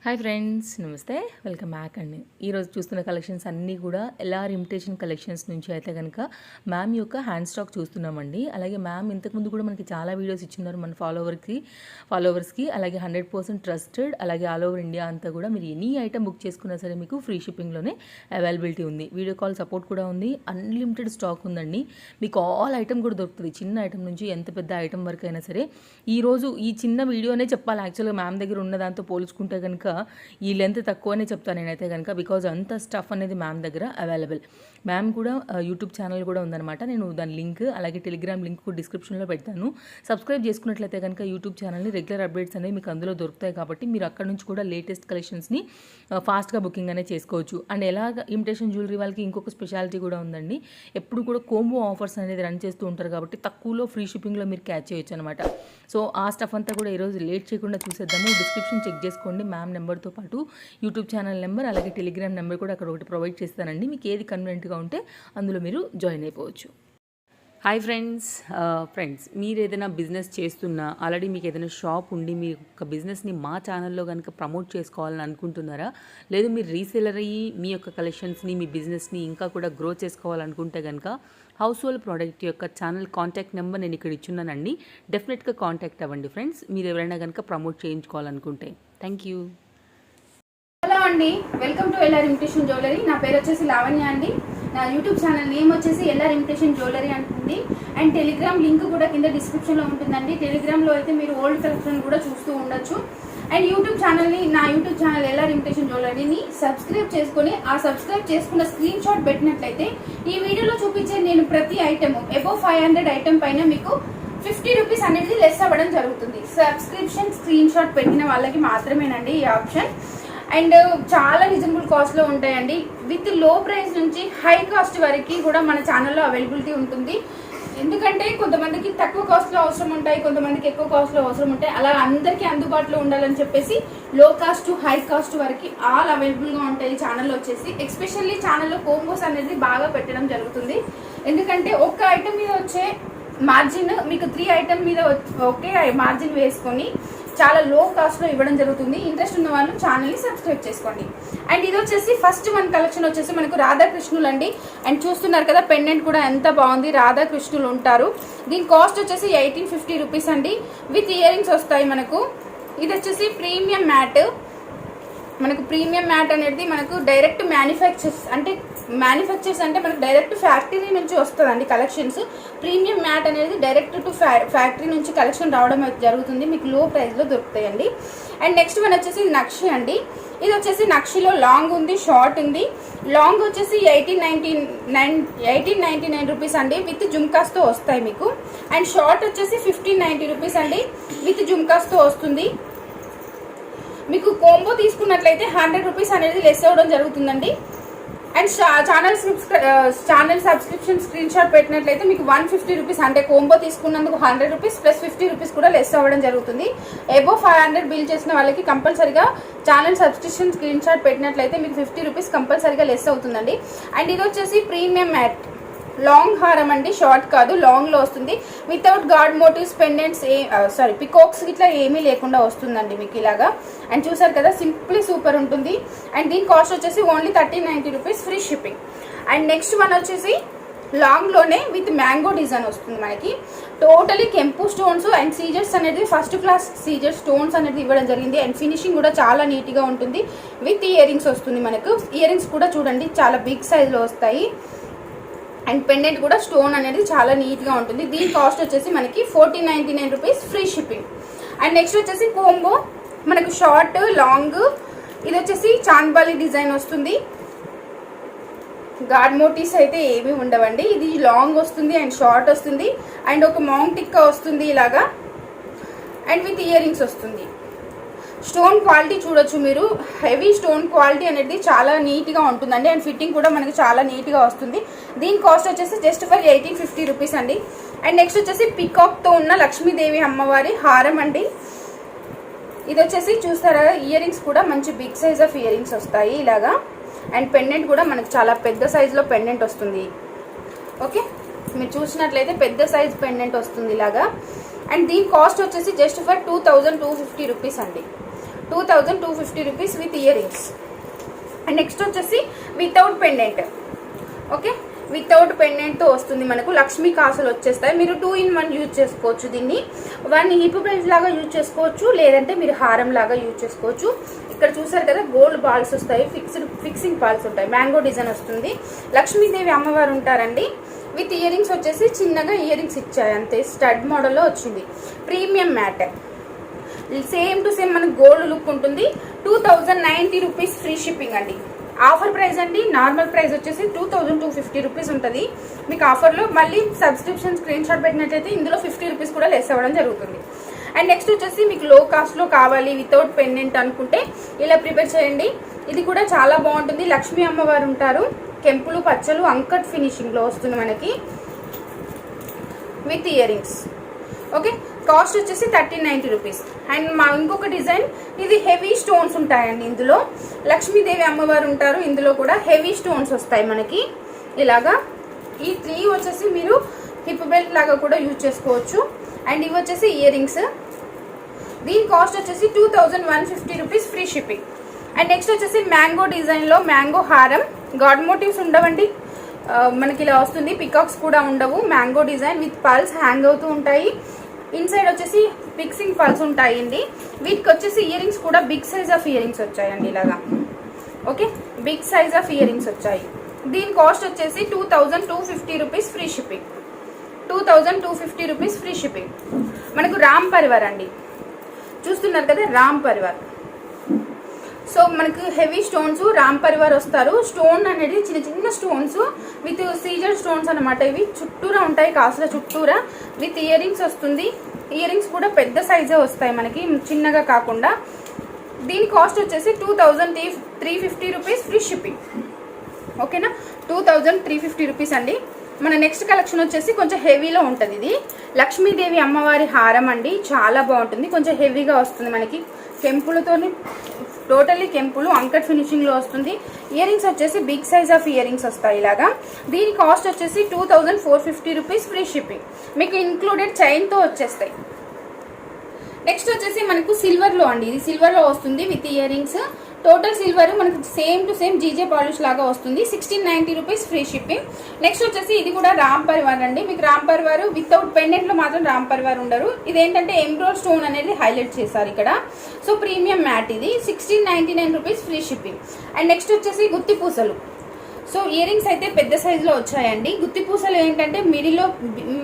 Hi friends, నమస్తే. Welcome back అండి. ఈరోజు చూస్తున్న కలెక్షన్స్ అన్నీ కూడా ఎల్ఆర్ ఇమిటేషన్ కలెక్షన్స్ నుంచి అయితే కనుక మ్యామ్ యొక్క హ్యాండ్ స్టాక్ చూస్తున్నామండి. అలాగే మ్యామ్ ఇంతకుముందు కూడా మనకి చాలా వీడియోస్ ఇచ్చినారు మన ఫాలోవర్స్కి. అలాగే 100% ట్రస్టెడ్, అలాగే ఆల్ ఓవర్ ఇండియా అంతా కూడా మీరు ఎనీ ఐటమ్ బుక్ చేసుకున్నా సరే మీకు ఫ్రీ షిప్పింగ్లోనే అవైలబిలిటీ ఉంది. వీడియో కాల్ సపోర్ట్ కూడా ఉంది. అన్లిమిటెడ్ స్టాక్ ఉందండి. మీకు ఆల్ ఐటమ్ కూడా దొరుకుతుంది. చిన్న ఐటమ్ నుంచి ఎంత పెద్ద ఐటమ్ వరకు అయినా సరే. ఈరోజు ఈ చిన్న వీడియోనే చెప్పాలి యాక్చువల్గా మ్యామ్ దగ్గర ఉన్న దాంతో పోల్చుకుంటే కనుక ఈ లెంత్ తక్కువనే చెప్తాను నేనైతే కనుక, బికాజ్ అంత స్టఫ్ అనేది మ్యామ్ దగ్గర అవైలబుల్. మ్యామ్ కూడా యూట్యూబ్ ఛానల్ కూడా ఉందన్నమాట. నేను దాని లింక్ అలాగే టెలిగ్రామ్ లింక్ కూడా డిస్క్రిప్షన్లో పెడతాను. సబ్స్క్రైబ్ చేసుకున్నట్లయితే కనుక యూట్యూబ్ ఛానల్ని రెగ్యులర్ అప్డేట్స్ అనేవి మీకు అందులో దొరుకుతాయి కాబట్టి మీరు అక్కడ నుంచి కూడా లేటెస్ట్ కలెక్షన్స్ని ఫాస్ట్గా బుకింగ్ అనేది చేసుకోవచ్చు. అండ్ ఎలాగ ఇమిటేషన్ జ్యువెలరీ వాళ్ళకి ఇంకొక స్పెషాలిటీ కూడా ఉందండి. ఎప్పుడు కూడా కోంబో ఆఫర్స్ అనేది రన్ చేస్తూ ఉంటారు కాబట్టి తక్కువలో ఫ్రీ షిప్పింగ్లో మీరు క్యాచ్ చేయొచ్చు అనమాట. సో ఆ స్టఫ్ అంతా కూడా ఈరోజు లేట్ చేయకుండా చూసేద్దాము. డిస్క్రిప్షన్ చెక్ చేసుకోండి. మ్యామ్ నెంబర్తో పాటు యూట్యూబ్ ఛానల్ నెంబర్ అలాగే టెలిగ్రామ్ నెంబర్ కూడా అక్కడ ఒకటి ప్రొవైడ్ చేస్తానండి. మీకు ఏది కన్వీనియంట్గా ఉంటే అందులో మీరు జాయిన్ అయిపోవచ్చు. హాయ్ ఫ్రెండ్స్, మీరు ఏదైనా బిజినెస్ చేస్తున్నా, ఆల్రెడీ మీకు ఏదైనా షాప్ ఉండి మీ యొక్క బిజినెస్ని మా ఛానల్లో కనుక ప్రమోట్ చేసుకోవాలని అనుకుంటున్నారా, లేదు మీరు రీసెలర్ అయ్యి మీ యొక్క కలెక్షన్స్ని మీ బిజినెస్ని ఇంకా కూడా గ్రో చేసుకోవాలనుకుంటే కనుక హౌస్ హోల్డ్ ప్రోడక్ట్ యొక్క ఛానల్ కాంటాక్ట్ నెంబర్ నేను ఇక్కడ ఇచ్చున్నానండి. డెఫినెట్గా కాంటాక్ట్ అవ్వండి ఫ్రెండ్స్, మీరు ఎవరైనా కనుక ప్రమోట్ చేయించుకోవాలనుకుంటే. Thank you. హలో అండి, welcome to LR imitation jewellery. నా పేరు వచ్చేసి లావణ్య అండి. నా యూట్యూబ్ ఛానల్ నేమ్ వచ్చేసి ఎల్ఆర్ ఇమిటేషన్ జ్యువెలరీ అంటుంది. అండ్ టెలిగ్రామ్ లింక్ కూడా కింద డిస్క్రిప్షన్లో ఉంటుందండి. టెలిగ్రామ్లో అయితే మీరు ఓల్డ్ కలెక్షన్ కూడా చూస్తూ ఉండొచ్చు. అండ్ యూట్యూబ్ ఛానల్ని, నా యూట్యూబ్ ఛానల్ ఎల్ఆర్ ఇమిటేషన్ జ్యువెలరీని సబ్స్క్రైబ్ చేసుకుని ఆ సబ్స్క్రైబ్ చేసుకున్న స్క్రీన్ షాట్ పెట్టినట్లయితే ఈ వీడియోలో చూపించే నేను ప్రతి ఐటమ్ అబోవ్ 500 ఐటమ్ పైన మీకు 50 రూపీస్ అనేది లెస్ అవ్వడం జరుగుతుంది. సబ్స్క్రిప్షన్ స్క్రీన్ షాట్ పెట్టిన వాళ్ళకి మాత్రమేనండి ఈ ఆప్షన్. అండ్ చాలా రీజనబుల్ కాస్ట్లో ఉంటాయండి. విత్ లో ప్రైస్ నుంచి హై కాస్ట్ వరకు కూడా మన ఛానల్లో అవైలబిలిటీ ఉంటుంది. ఎందుకంటే కొంతమందికి తక్కువ కాస్ట్లో అవసరం ఉంటాయి, కొంతమందికి ఎక్కువ కాస్ట్లో అవసరం ఉంటాయి. అలా అందరికీ అందుబాటులో ఉండాలని చెప్పేసి లో కాస్ట్ టు హై కాస్ట్ వరకు ఆల్ అవైలబుల్గా ఉంటాయి ఛానల్లో వచ్చేసి. ఎస్పెషల్లీ ఛానల్లో కోంబోస్ అనేది బాగా పెట్టడం జరుగుతుంది. ఎందుకంటే ఒక్క ఐటమ్ మీద వచ్చే మార్జిన్ మీకు 3 ఐటమ్ మీద ఒకే మార్జిన్ వేసుకొని చాలా లో కాస్ట్లో ఇవ్వడం జరుగుతుంది. ఇంట్రెస్ట్ ఉన్న వాళ్ళు ఛానల్ని సబ్స్క్రైబ్ చేసుకోండి. అండ్ ఇది వచ్చేసి ఫస్ట్ మన కలెక్షన్ వచ్చేసి మనకు రాధాకృష్ణులు అండి. అండ్ చూస్తున్నారు కదా, పెండెంట్ కూడా ఎంత బాగుంది. రాధాకృష్ణులు ఉంటారు. దీని కాస్ట్ వచ్చేసి 1850 రూపీస్ అండి. విత్ ఇయర్ రింగ్స్ వస్తాయి మనకు. ఇది వచ్చేసి ప్రీమియం మ్యాట్. మనకు ప్రీమియం మ్యాట్ అనేది మనకు డైరెక్ట్ మ్యానుఫ్యాక్చర్స్ అంటే మనకు డైరెక్ట్ ఫ్యాక్టరీ నుంచి వస్తుందండి కలెక్షన్స్. ప్రీమియం మ్యాట్ అనేది డైరెక్ట్ టు ఫ్యాక్టరీ నుంచి కలెక్షన్ రావడం జరుగుతుంది. మీకు లో ప్రైస్లో దొరుకుతాయండి. అండ్ నెక్స్ట్ వన్ వచ్చేసి నక్షి అండి. ఇది వచ్చేసి నక్షిలో లాంగ్ ఉంది, షార్ట్ ఉంది. లాంగ్ వచ్చేసి 1899 రూపీస్ అండి. విత్ జుమ్కాస్తో వస్తాయి మీకు. అండ్ షార్ట్ వచ్చేసి 1590 రూపీస్ అండి. విత్ జుమ్కాస్తో వస్తుంది. మీకు కోంబో తీసుకున్నట్లయితే 100 రూపీస్ అనేది లెస్ అవ్వడం జరుగుతుందండి. And channel subscription screen shot పెట్టినట్లయితే మీకు 150 రూపీస్, అంటే కోంబో తీసుకున్నందుకు 100 రూపీస్ ప్లస్ 50 రూపీస్ కూడా లెస్ అవ్వడం జరుగుతుంది. అబోవ్ 500 బిల్ చేసిన వాళ్ళకి కంపల్సరీగా ఛానల్ సబ్స్క్రిప్షన్ స్క్రీన్ షాట్ పెట్టినట్లయితే మీకు 50 రూపీస్ కంపల్సరీగా లెస్ అవుతుందండి. అండ్ ఇది వచ్చేసి ప్రీమియం మ్యాట్ లాంగ్ హారం అండి, షార్ట్ కాదు, లాంగ్లో వస్తుంది. Without god motifs, pendants, peacocks ఇట్లా ఏమీ లేకుండా వస్తుందండి మీకు ఇలాగా. అండ్ చూసారు కదా, సింప్లీ సూపర్ ఉంటుంది. అండ్ దీని కాస్ట్ వచ్చేసి only 1390 rupees free shipping. And next one వచ్చేసి లాంగ్లోనే విత్ మ్యాంగో డిజైన్ వస్తుంది మనకి. టోటలీ కెంపు స్టోన్స్ అండ్ సీజర్స్ అనేది ఫస్ట్ క్లాస్ సీజర్ స్టోన్స్ అనేది ఇవ్వడం జరిగింది. అండ్ ఫినిషింగ్ కూడా చాలా నీట్గా ఉంటుంది. విత్ ఇయర్ రింగ్స్ వస్తుంది మనకు. ఇయర్ రింగ్స్ కూడా చూడండి చాలా బిగ్ సైజ్లో వస్తాయి. అండ్ పెండెంట్ కూడా స్టోన్ అనేది చాలా నీట్గా ఉంటుంది. దీని కాస్ట్ వచ్చేసి మనకి 1499 rupees free shipping. And next వచ్చేసి కోంబో మనకు షార్ట్ లాంగ్. ఇది వచ్చేసి చాంద్బాలి డిజైన్ వస్తుంది. గాడ్ మోటివ్స్ అయితే ఏమీ ఉండవండి. ఇది లాంగ్ వస్తుంది అండ్ షార్ట్ వస్తుంది. అండ్ ఒక మాంగ్ టిక్కా వస్తుంది ఇలాగా. అండ్ విత్ ఇయర్ రింగ్స్ వస్తుంది. స్టోన్ క్వాలిటీ చూడొచ్చు మీరు. హెవీ స్టోన్ క్వాలిటీ అనేది చాలా నీట్గా ఉంటుందండి. అండ్ ఫిట్టింగ్ కూడా మనకి చాలా నీట్గా వస్తుంది. దీని కాస్ట్ వచ్చేసి జస్ట్ ఫర్ 1850 రూపీస్ అండి. అండ్ నెక్స్ట్ వచ్చేసి పికాక్తో ఉన్న లక్ష్మీదేవి అమ్మవారి హారం అండి. ఇది వచ్చేసి చూస్తారా, ఇయర్ రింగ్స్ కూడా మంచి big size of ear rings వస్తాయి ఇలాగా. అండ్ పెండెంట్ కూడా మనకి చాలా పెద్ద సైజులో పెండెంట్ వస్తుంది. ఓకే, మీరు చూసినట్లయితే పెద్ద సైజ్ పెండెంట్ వస్తుంది ఇలాగా. అండ్ దీని కాస్ట్ వచ్చేసి జస్ట్ ఫర్ 2250 రూపీస్ అండి. 2250 rupees with ear rings. And next వచ్చేసి వితౌట్ పెండెంట్. ఓకే, వితౌట్ పెండెంట్తో వస్తుంది మనకు. లక్ష్మీ కాసులు వచ్చేస్తాయి. మీరు 2-in-1 యూజ్ చేసుకోవచ్చు. దీన్ని 1 హిప్ బెల్ట్ లాగా యూజ్ చేసుకోవచ్చు, లేదంటే మీరు హారం లాగా యూజ్ చేసుకోవచ్చు. ఇక్కడ చూసారు కదా గోల్డ్ బాల్స్ వస్తాయి, ఫిక్సింగ్ బాల్స్ ఉంటాయి, మ్యాంగో డిజైన్ వస్తుంది. లక్ష్మీదేవి అమ్మవారు ఉంటారండి. విత్ ఇయర్ రింగ్స్ వచ్చేసి చిన్నగా ఇయర్ రింగ్స్ ఇచ్చాయి అంతే. స్టడ్ మోడల్లో వచ్చింది. Premium matte, same to same మనకు గోల్డ్ లుక్ ఉంటుంది. 2090 రూపీస్ ఫ్రీ షిప్పింగ్ అండి. ఆఫర్ ప్రైస్ అండి. నార్మల్ ప్రైస్ వచ్చేసి 2250 రూపీస్ ఉంటుంది. మీకు ఆఫర్లో మళ్ళీ సబ్స్క్రిప్షన్ స్క్రీన్ షాట్ పెట్టినట్లయితే ఇందులో 50 రూపీస్ కూడా లెస్ అవ్వడం జరుగుతుంది. అండ్ నెక్స్ట్ వచ్చేసి మీకు లో కాస్ట్లో కావాలి వితౌట్ పెండెంట్ అనుకుంటే ఇలా ప్రిపేర్ చేయండి. ఇది కూడా చాలా బాగుంటుంది. లక్ష్మీ అమ్మవారు ఉంటారు. కెంపులు పచ్చలు అంకట్ ఫినిషింగ్లో వస్తుంది మనకి with ear rings. Okay, cost వచ్చేసి 1390 రూపీస్. అండ్ మా ఇంకొక డిజైన్, ఇది హెవీ స్టోన్స్ ఉంటాయండి. ఇందులో లక్ష్మీదేవి అమ్మవారు ఉంటారు. ఇందులో కూడా హెవీ స్టోన్స్ వస్తాయి మనకి ఇలాగా. ఈ 3 వచ్చేసి మీరు హిప్ బెల్ట్ లాగా కూడా యూజ్ చేసుకోవచ్చు. అండ్ ఇవి వచ్చేసి ఇయర్ రింగ్స్. దీని కాస్ట్ వచ్చేసి 2150 rupees free shipping. And next వచ్చేసి మ్యాంగో డిజైన్లో మ్యాంగో హారం. గాడ్ మోటివ్స్ ఉండవండి మనకి, ఇలా వస్తుంది. పికాక్స్ కూడా ఉండవు. Mango design with pearls hang అవుతూ ఉంటాయి. ఇన్సైడ్ వచ్చేసి ఫిక్సింగ్ పల్స్ ఉంటాయండి. వీటికి వచ్చేసి ఇయర్ రింగ్స్ కూడా big size of ear rings వచ్చాయండి ఇలాగా. Okay, big size of ear rings వచ్చాయి. దీని కాస్ట్ వచ్చేసి 2250 rupees free shipping. 2250 rupees free shipping. మనకు రామ్ పరివార్ అండి, చూస్తున్నారు కదా రామ్ పరివార్. సో మనకు హెవీ స్టోన్స్ రామ్ పరివార్ వస్తారు. స్టోన్ అనేది చిన్న చిన్న స్టోన్స్ విత్ సీజర్ స్టోన్స్ అనమాట. ఇవి చుట్టూరా ఉంటాయి, కాసుల చుట్టూరా. విత్ ఇయర్ రింగ్స్ వస్తుంది. ఇయర్ రింగ్స్ కూడా పెద్ద సైజే వస్తాయి మనకి, చిన్నగా కాకుండా. దీని కాస్ట్ వచ్చేసి 2350 రూపీస్ ఫ్రీ షిప్పింగ్. ఓకేనా, 2350 రూపీస్ అండి. మన నెక్స్ట్ కలెక్షన్ వచ్చేసి కొంచెం హెవీలో ఉంటుంది. ఇది లక్ష్మీదేవి అమ్మవారి హారం అండి. చాలా బాగుంటుంది. కొంచెం హెవీగా వస్తుంది మనకి. కెంపులతోని టోటల్లీ కెంపులు అంకట్ ఫినిషింగ్లో వస్తుంది. ఇయర్ రింగ్స్ వచ్చేసి big size of ear rings వస్తాయి ఇలాగా. దీని కాస్ట్ వచ్చేసి 2450 రూపీస్ ఫ్రీ షిప్పింగ్. మీకు ఇంక్లూడెడ్ చైన్తో వచ్చేస్తాయి. నెక్స్ట్ వచ్చేసి మనకు సిల్వర్లో అండి. ఇది సిల్వర్లో వస్తుంది with year rings. Total silver మనకు same to same GJ polish లాగా వస్తుంది. 1690 రూపీస్ ఫ్రీ షిప్పింగ్. నెక్స్ట్ వచ్చేసి ఇది కూడా రామ్ పరివార్ అండి. మీకు రామ్ పరివార్ వితౌట్ పెండెంట్లో మాత్రం రామ్ పరివార్ ఉండరు. ఇదేంటంటే ఎంబ్రాయిడ్ స్టోన్ అనేది హైలైట్ చేశారు ఇక్కడ. సో ప్రీమియం మ్యాట్ ఇది. 1699 rupees free shipping. And next వచ్చేసి గుత్తి పూసలు. సో ఇయర్ రింగ్స్ అయితే పెద్ద సైజులో వచ్చాయండి. గుత్తి పూసలు ఏంటంటే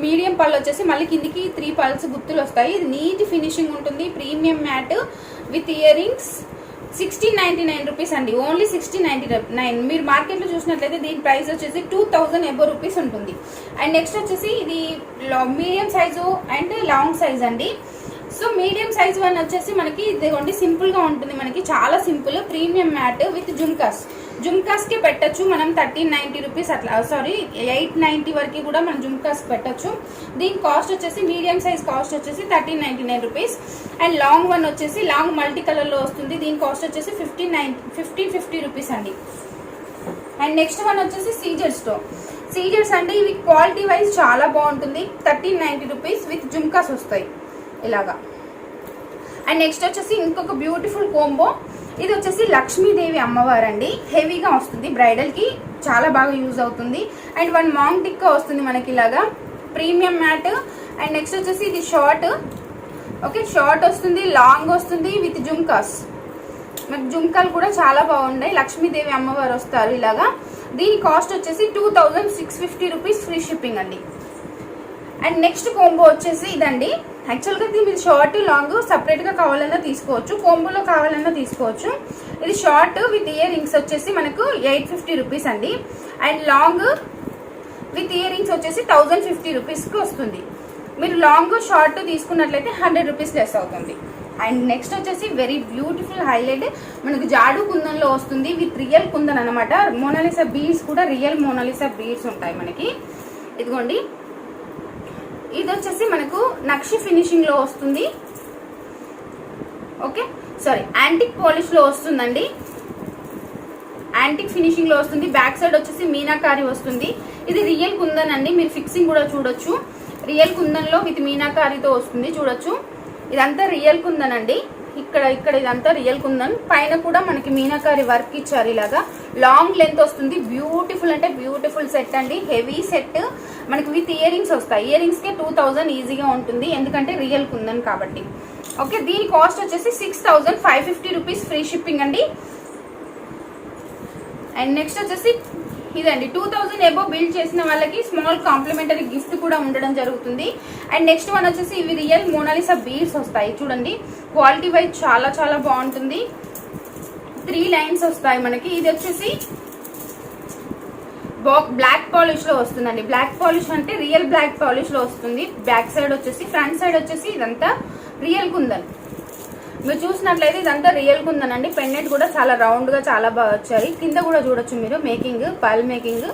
మీడియం పళ్ళు వచ్చేసి మళ్ళీ కిందికి 3 పల్స్ గుత్తులు వస్తాయి. ఇది నీట్ ఫినిషింగ్ ఉంటుంది. Premium matte with ear rings. 1699 rupees అండి. ఓన్లీ 1699. మీరు మార్కెట్లో చూసినట్లయితే దీని ప్రైస్ వచ్చేసి 2000 అబౌవ్ రూపీస్ ఉంటుంది. అండ్ నెక్స్ట్ వచ్చేసి ఇది medium size and long size అండి. సో మీడియం సైజ్ వన్ వచ్చేసి మనకి ఇదిగోండి సింపుల్గా ఉంటుంది. మనకి చాలా సింపుల్. ప్రీమియం మ్యాట్ విత్ జుమ్కాస్కి పెట్టచ్చు మనం 1390 రూపీస్ అట్లా, సారీ 890 వరకు కూడా మనం జుమ్కాస్కి పెట్టచ్చు. దీని కాస్ట్ వచ్చేసి మీడియం సైజ్ కాస్ట్ వచ్చేసి 1399 రూపీస్. అండ్ లాంగ్ వన్ వచ్చేసి లాంగ్ మల్టీ కలర్లో వస్తుంది. దీని కాస్ట్ వచ్చేసి 1550 రూపీస్ అండి. అండ్ నెక్స్ట్ వన్ వచ్చేసి సీజర్స్ అంటే ఇవి క్వాలిటీ వైజ్ చాలా బాగుంటుంది. 1390 రూపీస్ విత్ జుమ్కాస్ వస్తాయి ఇలాగా. అండ్ నెక్స్ట్ వచ్చేసి ఇంకొక బ్యూటిఫుల్ కోంబో. ఇది వచ్చేసి లక్ష్మీదేవి అమ్మవారు అండి. హెవీగా వస్తుంది, బ్రైడల్కి చాలా బాగా యూజ్ అవుతుంది. అండ్ 1 మాంగ్ టిక్కా వస్తుంది మనకి ఇలాగా. Premium matte. అండ్ నెక్స్ట్ వచ్చేసి ఇది షార్ట్. ఓకే, షార్ట్ వస్తుంది, లాంగ్ వస్తుంది విత్ జుమ్కాస్. మనకి జుమ్కాలు కూడా చాలా బాగున్నాయి. లక్ష్మీదేవి అమ్మవారు వస్తారు ఇలాగా. దీని కాస్ట్ వచ్చేసి 2650 రూపీస్ ఫ్రీ షిప్పింగ్ అండి. అండ్ నెక్స్ట్ కోంబో వచ్చేసి ఇదండి. యాక్చువల్గా మీరు షార్ట్ లాంగ్ సపరేట్గా కావాలన్నా తీసుకోవచ్చు, కోంబోలో కావాలన్నా తీసుకోవచ్చు. ఇది షార్ట్ విత్ ఇయర్ రింగ్స్ వచ్చేసి మనకు 850 రూపీస్ అండి. And long with ear rings వచ్చేసి 1050 రూపీస్కి వస్తుంది. మీరు లాంగ్ షార్ట్ తీసుకున్నట్లయితే 100 రూపీస్ లెస్ అవుతుంది. అండ్ నెక్స్ట్ వచ్చేసి వెరీ బ్యూటిఫుల్ హైలైట్ మనకు జాడు కుందన్లో వస్తుంది విత్ రియల్ కుందన్ అనమాట. మోనాలిసా బీడ్స్ కూడా రియల్ మోనాలిసా బీడ్స్ ఉంటాయి మనకి. ఇదిగోండి, ఇది వచ్చేసి మనకు నక్షి ఫినిషింగ్లో వస్తుంది. ఓకే, సారీ యాంటిక్ పాలిష్లో వస్తుందండి. యాంటిక్ ఫినిషింగ్లో వస్తుంది. బ్యాక్ సైడ్ వచ్చేసి మీనాకారి వస్తుంది. ఇది రియల్ కుందన్ అండి. మీరు ఫిక్సింగ్ కూడా చూడొచ్చు. రియల్ కుందన్లో విత్ మీనాకారితో వస్తుంది చూడొచ్చు. ఇదంతా రియల్ కుందన్ అండి. ఇక్కడ ఇదంతా రియల్ కుందన్, పైన కూడా మనకి మీనాకారి వర్క్ ఇచ్చారు. ఇలాగా లాంగ్ లెంత్ వస్తుంది. బ్యూటిఫుల్ అంటే బ్యూటిఫుల్ సెట్ అండి, హెవీ సెట్. మనకి విత్ ఇయర్ రింగ్స్ వస్తాయి. ఇయర్ రింగ్స్ కి 2000 ఈజీగా ఉంటుంది, ఎందుకంటే రియల్ కుందన్ కాబట్టి. ఓకే, దీని కాస్ట్ వచ్చేసి 6550 రూపీస్, ఫ్రీ షిప్పింగ్ అండి. అండ్ నెక్స్ట్ వచ్చేసి ఇదండి, 2000 ఎబో బిల్డ్ చేసిన వాళ్ళకి స్మాల్ కాంప్లిమెంటరీ గిఫ్ట్ కూడా ఉండడం జరుగుతుంది. అండ్ నెక్స్ట్ వన్ వచ్చేసి ఇవి రియల్ మోనాలిసా బీడ్స్ వస్తాయి. చూడండి, క్వాలిటీ వైజ్ చాలా చాలా బాగుంటుంది. 3 లైన్స్ వస్తాయి మనకి. ఇది వచ్చేసి బ్లాక్ పాలిష్ లో వస్తుందండి. బ్లాక్ పాలిష్ అంటే రియల్ బ్లాక్ పాలిష్ లో వస్తుంది. బ్యాక్ సైడ్ వచ్చేసి, ఫ్రంట్ సైడ్ వచ్చేసి ఇదంతా రియల్ కుందన్. మీరు చూసినట్లయితే ఇదంతా రియల్ కుందనండి. పెండెంట్ కూడా చాలా రౌండ్ గా చాలా బాగా వచ్చాయి. కింద కూడా చూడొచ్చు మీరు మేకింగ్, పర్ల్ మేకింగ్.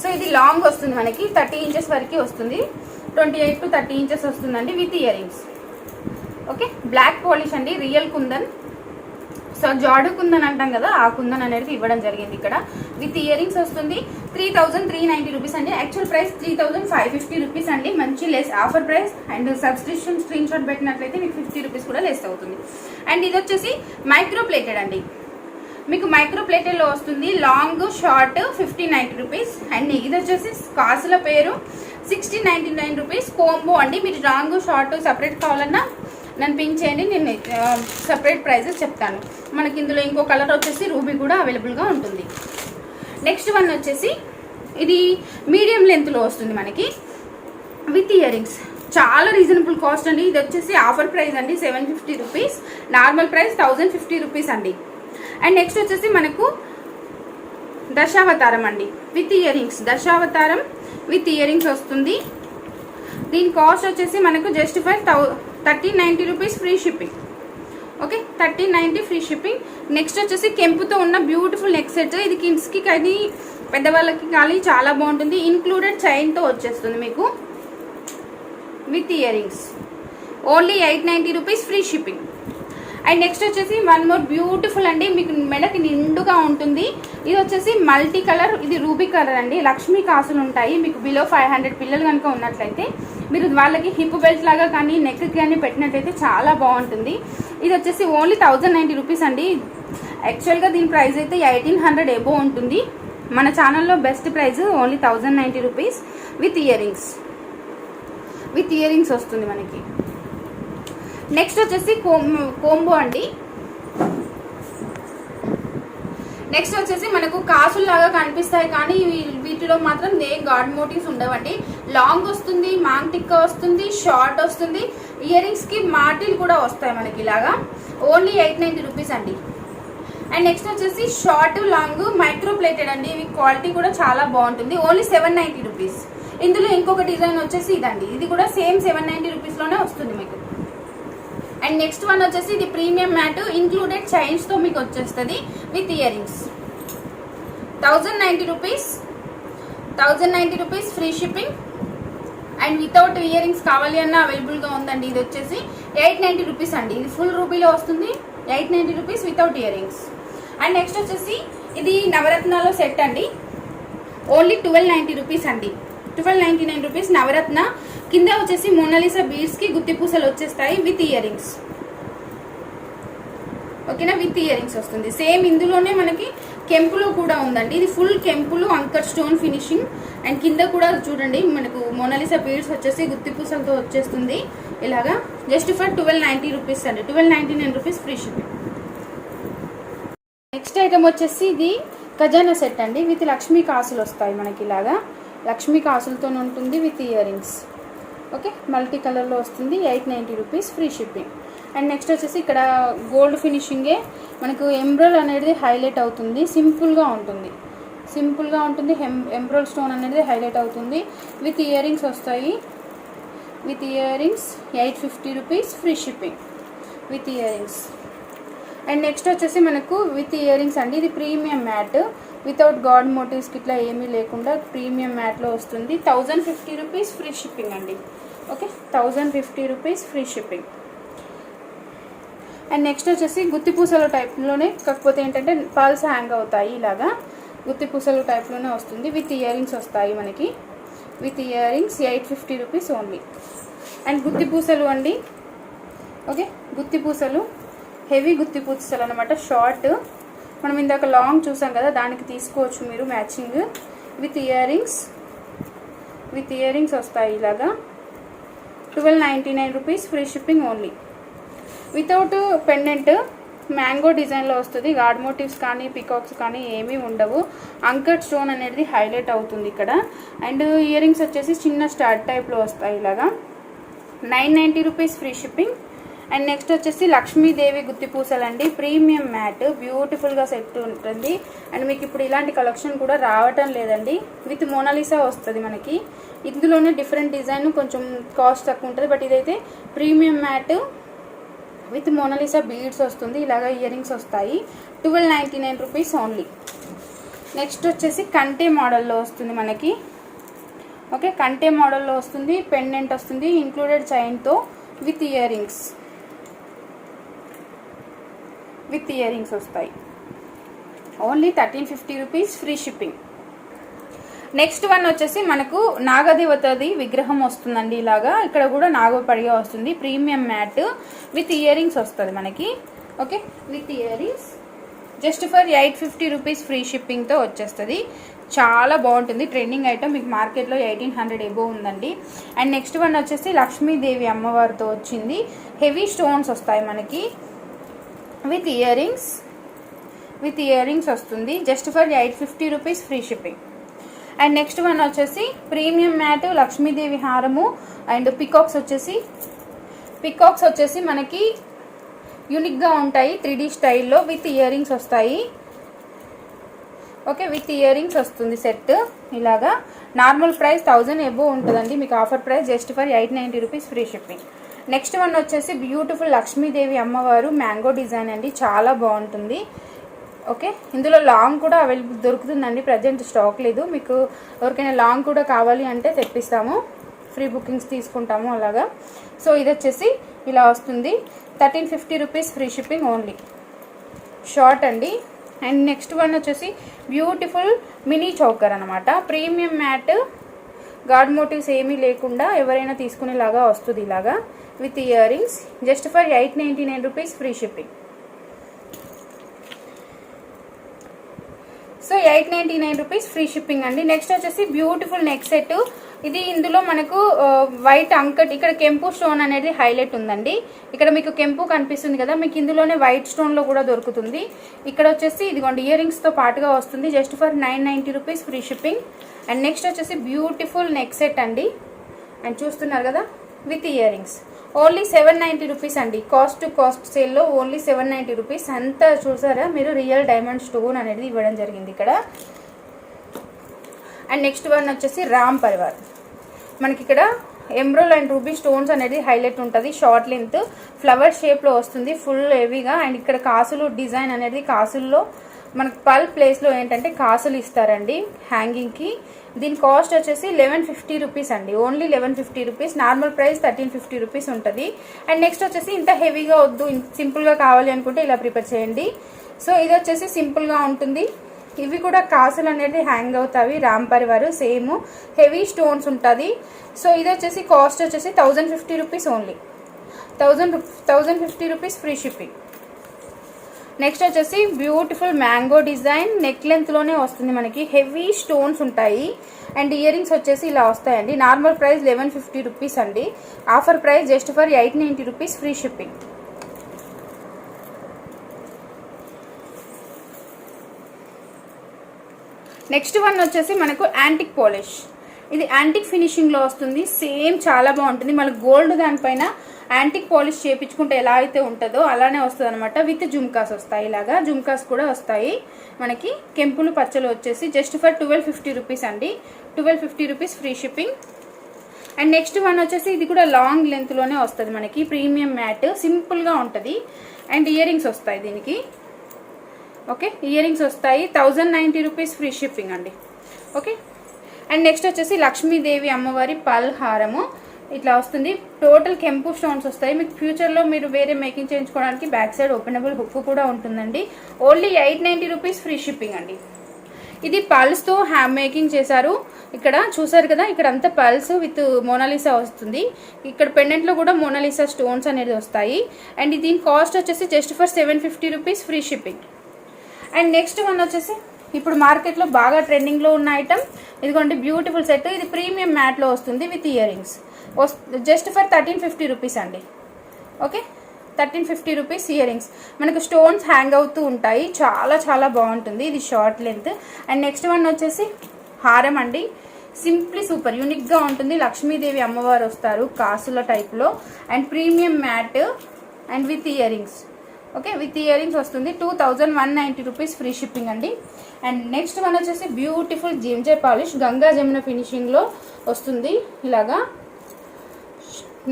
సో ఇది లాంగ్ వస్తుంది మనకి, 30 ఇంచెస్ వరకు వస్తుంది. 28 to 30 ఇంచెస్ వస్తుందండి, with ear rings. Okay, black polish అండి, రియల్ కుందన్. సో జాడు కుందన్ అంటాం కదా, ఆ కుందన్ అనేది ఇవ్వడం జరిగింది ఇక్కడ. విత్ ఇయర్ రింగ్స్ వస్తుంది. 3390 రూపీస్ అండి. యాక్చువల్ ప్రైస్ 3550 రూపీస్ అండి. మంచి less offer price. And subscription screen shot పెట్టినట్లయితే మీకు 50 రూపీస్ కూడా లెస్ అవుతుంది. అండ్ ఇది వచ్చేసి మైక్రో ప్లేటెడ్ అండి. మీకు మైక్రో ప్లేటెడ్ లో వస్తుంది. Long short 1590 rupees. అండ్ ఇది వచ్చేసి కాసుల పేరు 1699 రూపీస్. కోంబో అండి. మీరు లాంగ్ షార్ట్ సపరేట్ కావాలన్నా నన్ను పింక్ చేయండి, నేను సపరేట్ ప్రైజెస్ చెప్తాను. మనకి ఇందులో ఇంకో కలర్ వచ్చేసి రూబీ కూడా అవైలబుల్గా ఉంటుంది. నెక్స్ట్ వన్ వచ్చేసి ఇది మీడియం లెంత్లో వస్తుంది మనకి, విత్ ఇయర్ రింగ్స్. చాలా రీజనబుల్ కాస్ట్ అండి. ఇది వచ్చేసి ఆఫర్ ప్రైస్ అండి, 750 రూపీస్. నార్మల్ ప్రైస్ 1050 రూపీస్ అండి. అండ్ నెక్స్ట్ వచ్చేసి మనకు దశావతారం అండి, విత్ ఇయర్ రింగ్స్. దశావతారం విత్ ఇయర్ రింగ్స్ వస్తుంది. దీని కాస్ట్ వచ్చేసి మనకు just for 1390 rupees, free shipping. Okay, 1390 free shipping. Next వచ్చేసి కెంపుతో ఉన్న బ్యూటిఫుల్ నెక్ సెట్. ఇది కిడ్స్కి కానీ పెద్దవాళ్ళకి కానీ చాలా బాగుంటుంది. ఇంక్లూడెడ్ చైన్తో వచ్చేస్తుంది మీకు, with ear rings. Only 890 rupees, free shipping. And next వచ్చేసి వన్ మోర్ బ్యూటిఫుల్ అండి, మీకు మెడకి నిండుగా ఉంటుంది. ఇది వచ్చేసి మల్టీ కలర్, ఇది రూబీ కలర్ అండి. లక్ష్మీ కాసులు ఉంటాయి. మీకు బిలో 500 పిల్లలు కనుక ఉన్నట్లయితే మీరు వాళ్ళకి హిప్ బెల్ట్ లాగా కానీ నెక్కి కానీ పెట్టినట్టయితే చాలా బాగుంటుంది. ఇది వచ్చేసి ఓన్లీ 1090 రూపీస్ అండి. యాక్చువల్గా దీని ప్రైస్ అయితే 1800 ఎబో ఉంటుంది. మన ఛానల్లో best price only 1090 rupees, with ear rings. With ear rings వస్తుంది మనకి. నెక్స్ట్ వచ్చేసి కోంబో అండి. నెక్స్ట్ వచ్చేసి మనకు కాసుల్లాగా కనిపిస్తాయి, కానీ వీటిలో మాత్రం ఏ గాడ్ మోటివ్స్ ఉండవండి. లాంగ్ వస్తుంది, మాంగ్ టిక్కా వస్తుంది, షార్ట్ వస్తుంది. ఇయర్ రింగ్స్ కి మాటిల్ కూడా వస్తాయి మనకి ఇలాగా. ఓన్లీ 890 రూపీస్ అండి. అండ్ నెక్స్ట్ వచ్చేసి షార్ట్ లాంగ్ మైక్రో ప్లేటెడ్ అండి. ఇవి క్వాలిటీ కూడా చాలా బాగుంటుంది. Only 790 rupees. ఇందులో ఇంకొక డిజైన్ వచ్చేసి ఇదండి. ఇది కూడా సేమ్ 790 రూపీస్ లోనే వస్తుంది మీకు. అండ్ నెక్స్ట్ వన్ వచ్చేసి ఇది ప్రీమియం మ్యాట్, ఇంక్లూడెడ్ చైన్స్ తో మీకు వచ్చేస్తుంది, with ear rings. 1090 rupees, 1090 rupees, free shipping. And without ear rings కావాలి అన్న అవైలబుల్గా ఉందండి. ఇది వచ్చేసి 890 రూపీస్ అండి. ఇది ఫుల్ రూబీలో వస్తుంది, 890 rupees without ear rings. And next వచ్చేసి ఇది నవరత్నాలో సెట్ అండి. ఓన్లీ 1290 రూపీస్ అండి. 1299 రూపీస్ నవరత్న. కింద వచ్చేసి మోనాలిసా బీడ్స్ కి గుత్తి పూసలు వచ్చేస్తాయి, విత్ ఇయర్ రింగ్స్. ఓకేనా, విత్ ఇయర్ రింగ్స్ వస్తుంది. సేమ్ ఇందులోనే మనకి కెంపులో కూడా ఉందండి. ఇది ఫుల్ కెంపులు, అంకర్ స్టోన్ ఫినిషింగ్. అండ్ కింద కూడా చూడండి మనకు మోనాలిసా బీడ్స్ వచ్చేసి గుత్తి పూసలతో వచ్చేస్తుంది ఇలాగా. జస్ట్ ఫర్ 1290 రూపీస్ అండి. 1299 rupees, free shipping. Next item వచ్చేసి ఇది ఖజానా సెట్ అండి. విత్ లక్ష్మీ కాసులు వస్తాయి మనకి ఇలాగా. లక్ష్మీ కాసులతో ఉంటుంది, with ear rings. Okay, multi కలర్లో వస్తుంది, 890 rupees, free shipping. And next వచ్చేసి ఇక్కడ గోల్డ్ ఫినిషింగే మనకు ఎంబ్రాయిడ్ అనేది హైలైట్ అవుతుంది. సింపుల్గా ఉంటుంది, సింపుల్గా ఉంటుంది. ఎంబ్రాయిడ్ స్టోన్ అనేది హైలైట్ అవుతుంది, విత్ ఇయర్ రింగ్స్ వస్తాయి. With ear rings 850 rupees, free shipping, with ear rings. And next వచ్చేసి మనకు విత్ ఇయర్ రింగ్స్ అండి. ఇది ప్రీమియం మ్యాట్, వితౌట్ గాడ్ మోటివ్స్కి ఇట్లా ఏమీ లేకుండా ప్రీమియం మ్యాట్లో వస్తుంది. 1050 రూపీస్, ఫ్రీ షిప్పింగ్ అండి. Okay, 1050 rupees, free shipping. And next వచ్చేసి గుత్తి పూసల టైప్లోనే, కాకపోతే ఏంటంటే పర్ల్స్ హ్యాంగ్ అవుతాయి ఇలాగా. గుత్తి పూసల టైప్లోనే వస్తుంది, విత్ ఇయర్ రింగ్స్ వస్తాయి మనకి. With year rings 850 rupees only. And గుత్తి పూసలు అండి. ఓకే, గుత్తి పూసలు హెవీ గుత్తి పూసలు అనమాట, షార్ట్. మనం ఇందాక లాంగ్ చూసాం కదా, దానికి తీసుకోవచ్చు మీరు మ్యాచింగ్. విత్ ఇయరింగ్స్ వస్తాయి ఇలాగా. 1299 rupees, free shipping only. Without pendant, mango డిజైన్లో వస్తుంది. గాడ్ మోటివ్స్ కానీ పికాక్స్ కానీ ఏమీ ఉండవు. అంకట్ స్టోన్ అనేది హైలైట్ అవుతుంది ఇక్కడ. అండ్ ఇయరింగ్స్ వచ్చేసి చిన్న స్టార్ట్ టైప్లో వస్తాయి ఇలాగా. 990 rupees, free shipping. And next వచ్చేసి లక్ష్మీదేవి గుత్తి పూసలు అండి, ప్రీమియం మ్యాట్, బ్యూటిఫుల్గా సెట్ ఉంటుంది. అండ్ మీకు ఇప్పుడు ఇలాంటి కలెక్షన్ కూడా రావటం లేదండి. విత్ మోనాలిసా వస్తుంది మనకి. ఇందులోనే డిఫరెంట్ డిజైన్, కొంచెం కాస్ట్ తక్కువ ఉంటుంది. బట్ ఇదైతే premium matte with Mona Lisa beads వస్తుంది. ఇలాగ ఇయరింగ్స్ వస్తాయి. 1299 రూపీస్ ఓన్లీ. నెక్స్ట్ వచ్చేసి కంటే మోడల్లో వస్తుంది మనకి. ఓకే, కంటే మోడల్లో వస్తుంది. పెండెంట్ వస్తుంది ఇంక్లూడెడ్ చైన్తో, విత్ ఇయరింగ్స్ వస్తాయి. Only 1350 rupees, free shipping. Next one వచ్చేసి మనకు నాగదేవతది విగ్రహం వస్తుందండి ఇలాగా. ఇక్కడ కూడా నాగపడిగా వస్తుంది. ప్రీమియం మ్యాట్ విత్ ఇయరింగ్స్ వస్తుంది మనకి. Okay, with earrings just for 850 rupees, free షిప్పింగ్తో వచ్చేస్తుంది. చాలా బాగుంటుంది. ట్రెండింగ్ ఐటమ్, మీకు మార్కెట్లో 1800 ఎబో ఉందండి. అండ్ నెక్స్ట్ వన్ వచ్చేసి లక్ష్మీదేవి అమ్మవారితో వచ్చింది. హెవీ స్టోన్స్ వస్తాయి మనకి. విత్ ఇయరింగ్స్ వస్తుంది. Just for 850 rupees, free shipping. And next one వచ్చేసి ప్రీమియం మ్యాట్, లక్ష్మీదేవి హారము. అండ్ పికాక్స్ వచ్చేసి మనకి యూనిక్గా ఉంటాయి 3D స్టైల్లో. విత్ ఇయరింగ్స్ వస్తాయి. ఓకే, విత్ ఇయరింగ్స్ వస్తుంది సెట్ ఇలాగా. నార్మల్ ప్రైస్ 1000 ఎబో ఉంటుందండి. మీకు offer price just for 890 rupees, free shipping. Next one వచ్చేసి బ్యూటిఫుల్ లక్ష్మీదేవి అమ్మవారు మ్యాంగో డిజైన్ అండి, చాలా బాగుంటుంది. ఓకే, ఇందులో లాంగ్ కూడా అవైలబుల్ దొరుకుతుందండి. ప్రజెంట్ స్టాక్ లేదు. మీకు ఎవరికైనా లాంగ్ కూడా కావాలి అంటే తెప్పిస్తాము, ఫ్రీ బుకింగ్స్ తీసుకుంటాము అలాగా. సో ఇది వచ్చేసి ఇలా వస్తుంది. 1350 rupees, free shipping only. Short అండి. అండ్ నెక్స్ట్ వన్ వచ్చేసి బ్యూటిఫుల్ మినీ చౌకర్ అనమాట. ప్రీమియం మ్యాట్, గాడ్ మోటివ్స్ ఏమీ లేకుండా ఎవరైనా తీసుకునేలాగా వస్తుంది ఇలాగా. With earrings just for 899 rupees, free shipping. So 899 rupees, free shipping అండి. నెక్స్ట్ వచ్చేసి బ్యూటిఫుల్ నెక్ సెట్. ఇది ఇందులో మనకు వైట్ అంకట్, ఇక్కడ కెంపు స్టోన్ అనేది హైలైట్ ఉందండి. ఇక్కడ మీకు కెంపు కనిపిస్తుంది కదా, మీకు ఇందులోనే వైట్ స్టోన్లో కూడా దొరుకుతుంది. ఇక్కడ వచ్చేసి ఇదిగోండి ఇయరింగ్స్తో పాటుగా వస్తుంది. Just for 990 rupees, free shipping. And next వచ్చేసి బ్యూటిఫుల్ నెక్ సెట్ అండి. అండ్ చూస్తున్నారు కదా, విత్ ఇయరింగ్స్ ఓన్లీ 790 రూపీస్ అండి. కాస్ట్ టు కాస్ట్ సేల్లో ఓన్లీ 790 రూపీస్. అంతా చూసారా మీరు, రియల్ డైమండ్ స్టోన్ అనేది ఇవ్వడం జరిగింది ఇక్కడ. అండ్ నెక్స్ట్ వన్ వచ్చేసి రామ్ పరివార్. మనకి ఇక్కడ ఎమ్రోల్ అండ్ రూబీ స్టోన్స్ అనేది హైలైట్ ఉంటుంది. షార్ట్ లెంత్, ఫ్లవర్ షేప్లో వస్తుంది, ఫుల్ హెవీగా. అండ్ ఇక్కడ కాసులు డిజైన్ అనేది కాసుల్లో మనకు పల్ ప్లేస్లో ఏంటంటే కాసులు ఇస్తారండి హ్యాంగింగ్కి. దీని కాస్ట్ వచ్చేసి 1150 రూపీస్ అండి. Only 1150 rupees. Normal price 1350 rupees ఉంటుంది. అండ్ నెక్స్ట్ వచ్చేసి ఇంత హెవీగా వద్దు, సింపుల్గా కావాలి అనుకుంటే ఇలా ప్రిపేర్ చేయండి. సో ఇది వచ్చేసి సింపుల్గా ఉంటుంది. ఇవి కూడా కాసులు అనేది హ్యాంగ్ అవుతాయి. రామ్ పరివారు సేమ్ హెవీ స్టోన్స్ ఉంటుంది. సో ఇది వచ్చేసి కాస్ట్ వచ్చేసి 1050 rupees only. 1050 rupees, free shipping. Next వచ్చేసి బ్యూటిఫుల్ మ్యాంగో డిజైన్, నెక్ లెంత్లోనే వస్తుంది మనకి. హెవీ స్టోన్స్ ఉంటాయి. అండ్ ఇయరింగ్స్ వచ్చేసి ఇలా వస్తాయండి. నార్మల్ ప్రైస్ 1150 రూపీస్ అండి. Offer price just for 890 rupees, free shipping. Next one వచ్చేసి మనకు యాంటిక్ పాలిష్. ఇది యాంటిక్ ఫినిషింగ్లో వస్తుంది. సేమ్ చాలా బాగుంటుంది. మనకు గోల్డ్ దానిపైన యాంటిక్ పాలిష్ చేయించుకుంటే ఎలా అయితే ఉంటుందో అలానే వస్తుంది అనమాట. విత్ జుమ్కాస్ వస్తాయి. ఇలాగా జుమ్కాస్ కూడా వస్తాయి మనకి. కెంపులు పచ్చలు వచ్చేసి జస్ట్ ఫర్ 1250 రూపీస్ అండి. 1250 rupees, free shipping. And next one వచ్చేసి ఇది కూడా లాంగ్ లెంత్లోనే వస్తుంది మనకి. ప్రీమియం మ్యాట్, సింపుల్గా ఉంటుంది. అండ్ ఇయరింగ్స్ వస్తాయి దీనికి. ఓకే, ఇయరింగ్స్ వస్తాయి. 1090 రూపీస్, ఫ్రీ షిప్పింగ్ అండి. ఓకే. అండ్ నెక్స్ట్ వచ్చేసి లక్ష్మీదేవి అమ్మవారి పల్ హారము ఇట్లా వస్తుంది. టోటల్ కెంపు స్టోన్స్ వస్తాయి. మీకు ఫ్యూచర్లో మీరు వేరే మేకింగ్ చేయించుకోవడానికి బ్యాక్ సైడ్ ఓపెనబుల్ హుక్ కూడా ఉంటుందండి. ఓన్లీ 890 రూపీస్, ఫ్రీ షిప్పింగ్ అండి. ఇది పల్స్తో మేకింగ్ చేశారు. ఇక్కడ చూసారు కదా, ఇక్కడ అంతా పల్స్ విత్ మోనాలిసా వస్తుంది. ఇక్కడ పెండెంట్లో కూడా మోనాలిసా స్టోన్స్ అనేది వస్తాయి. అండ్ దీని కాస్ట్ వచ్చేసి just for 750 rupees free shipping. And next one వచ్చేసి ఇప్పుడు మార్కెట్లో బాగా ట్రెండింగ్లో ఉన్న ఐటమ్ ఇదిగోండి, బ్యూటిఫుల్ సెట్. ఇది ప్రీమియం మ్యాట్లో వస్తుంది with year rings. Just for 1350 rupees అండి. Okay, 1350 rupees ear rings. మనకు స్టోన్స్ హ్యాంగ్ అవుతూ ఉంటాయి, చాలా చాలా బాగుంటుంది. ఇది short length. And next one వచ్చేసి హారం అండి. సింప్లీ సూపర్ యూనిక్గా ఉంటుంది. లక్ష్మీదేవి అమ్మవారు వస్తారు కాసుల టైప్లో. And premium Matt and with ear rings. Okay, with ear rings వస్తుంది. 2190 రూపీస్ ఫ్రీ షిప్పింగ్ అండి. అండ్ నెక్స్ట్ వన్ వచ్చేసి బ్యూటిఫుల్ జిమ్జే పాలిష్ గంగా జమున ఫినిషింగ్లో వస్తుంది. ఇలాగా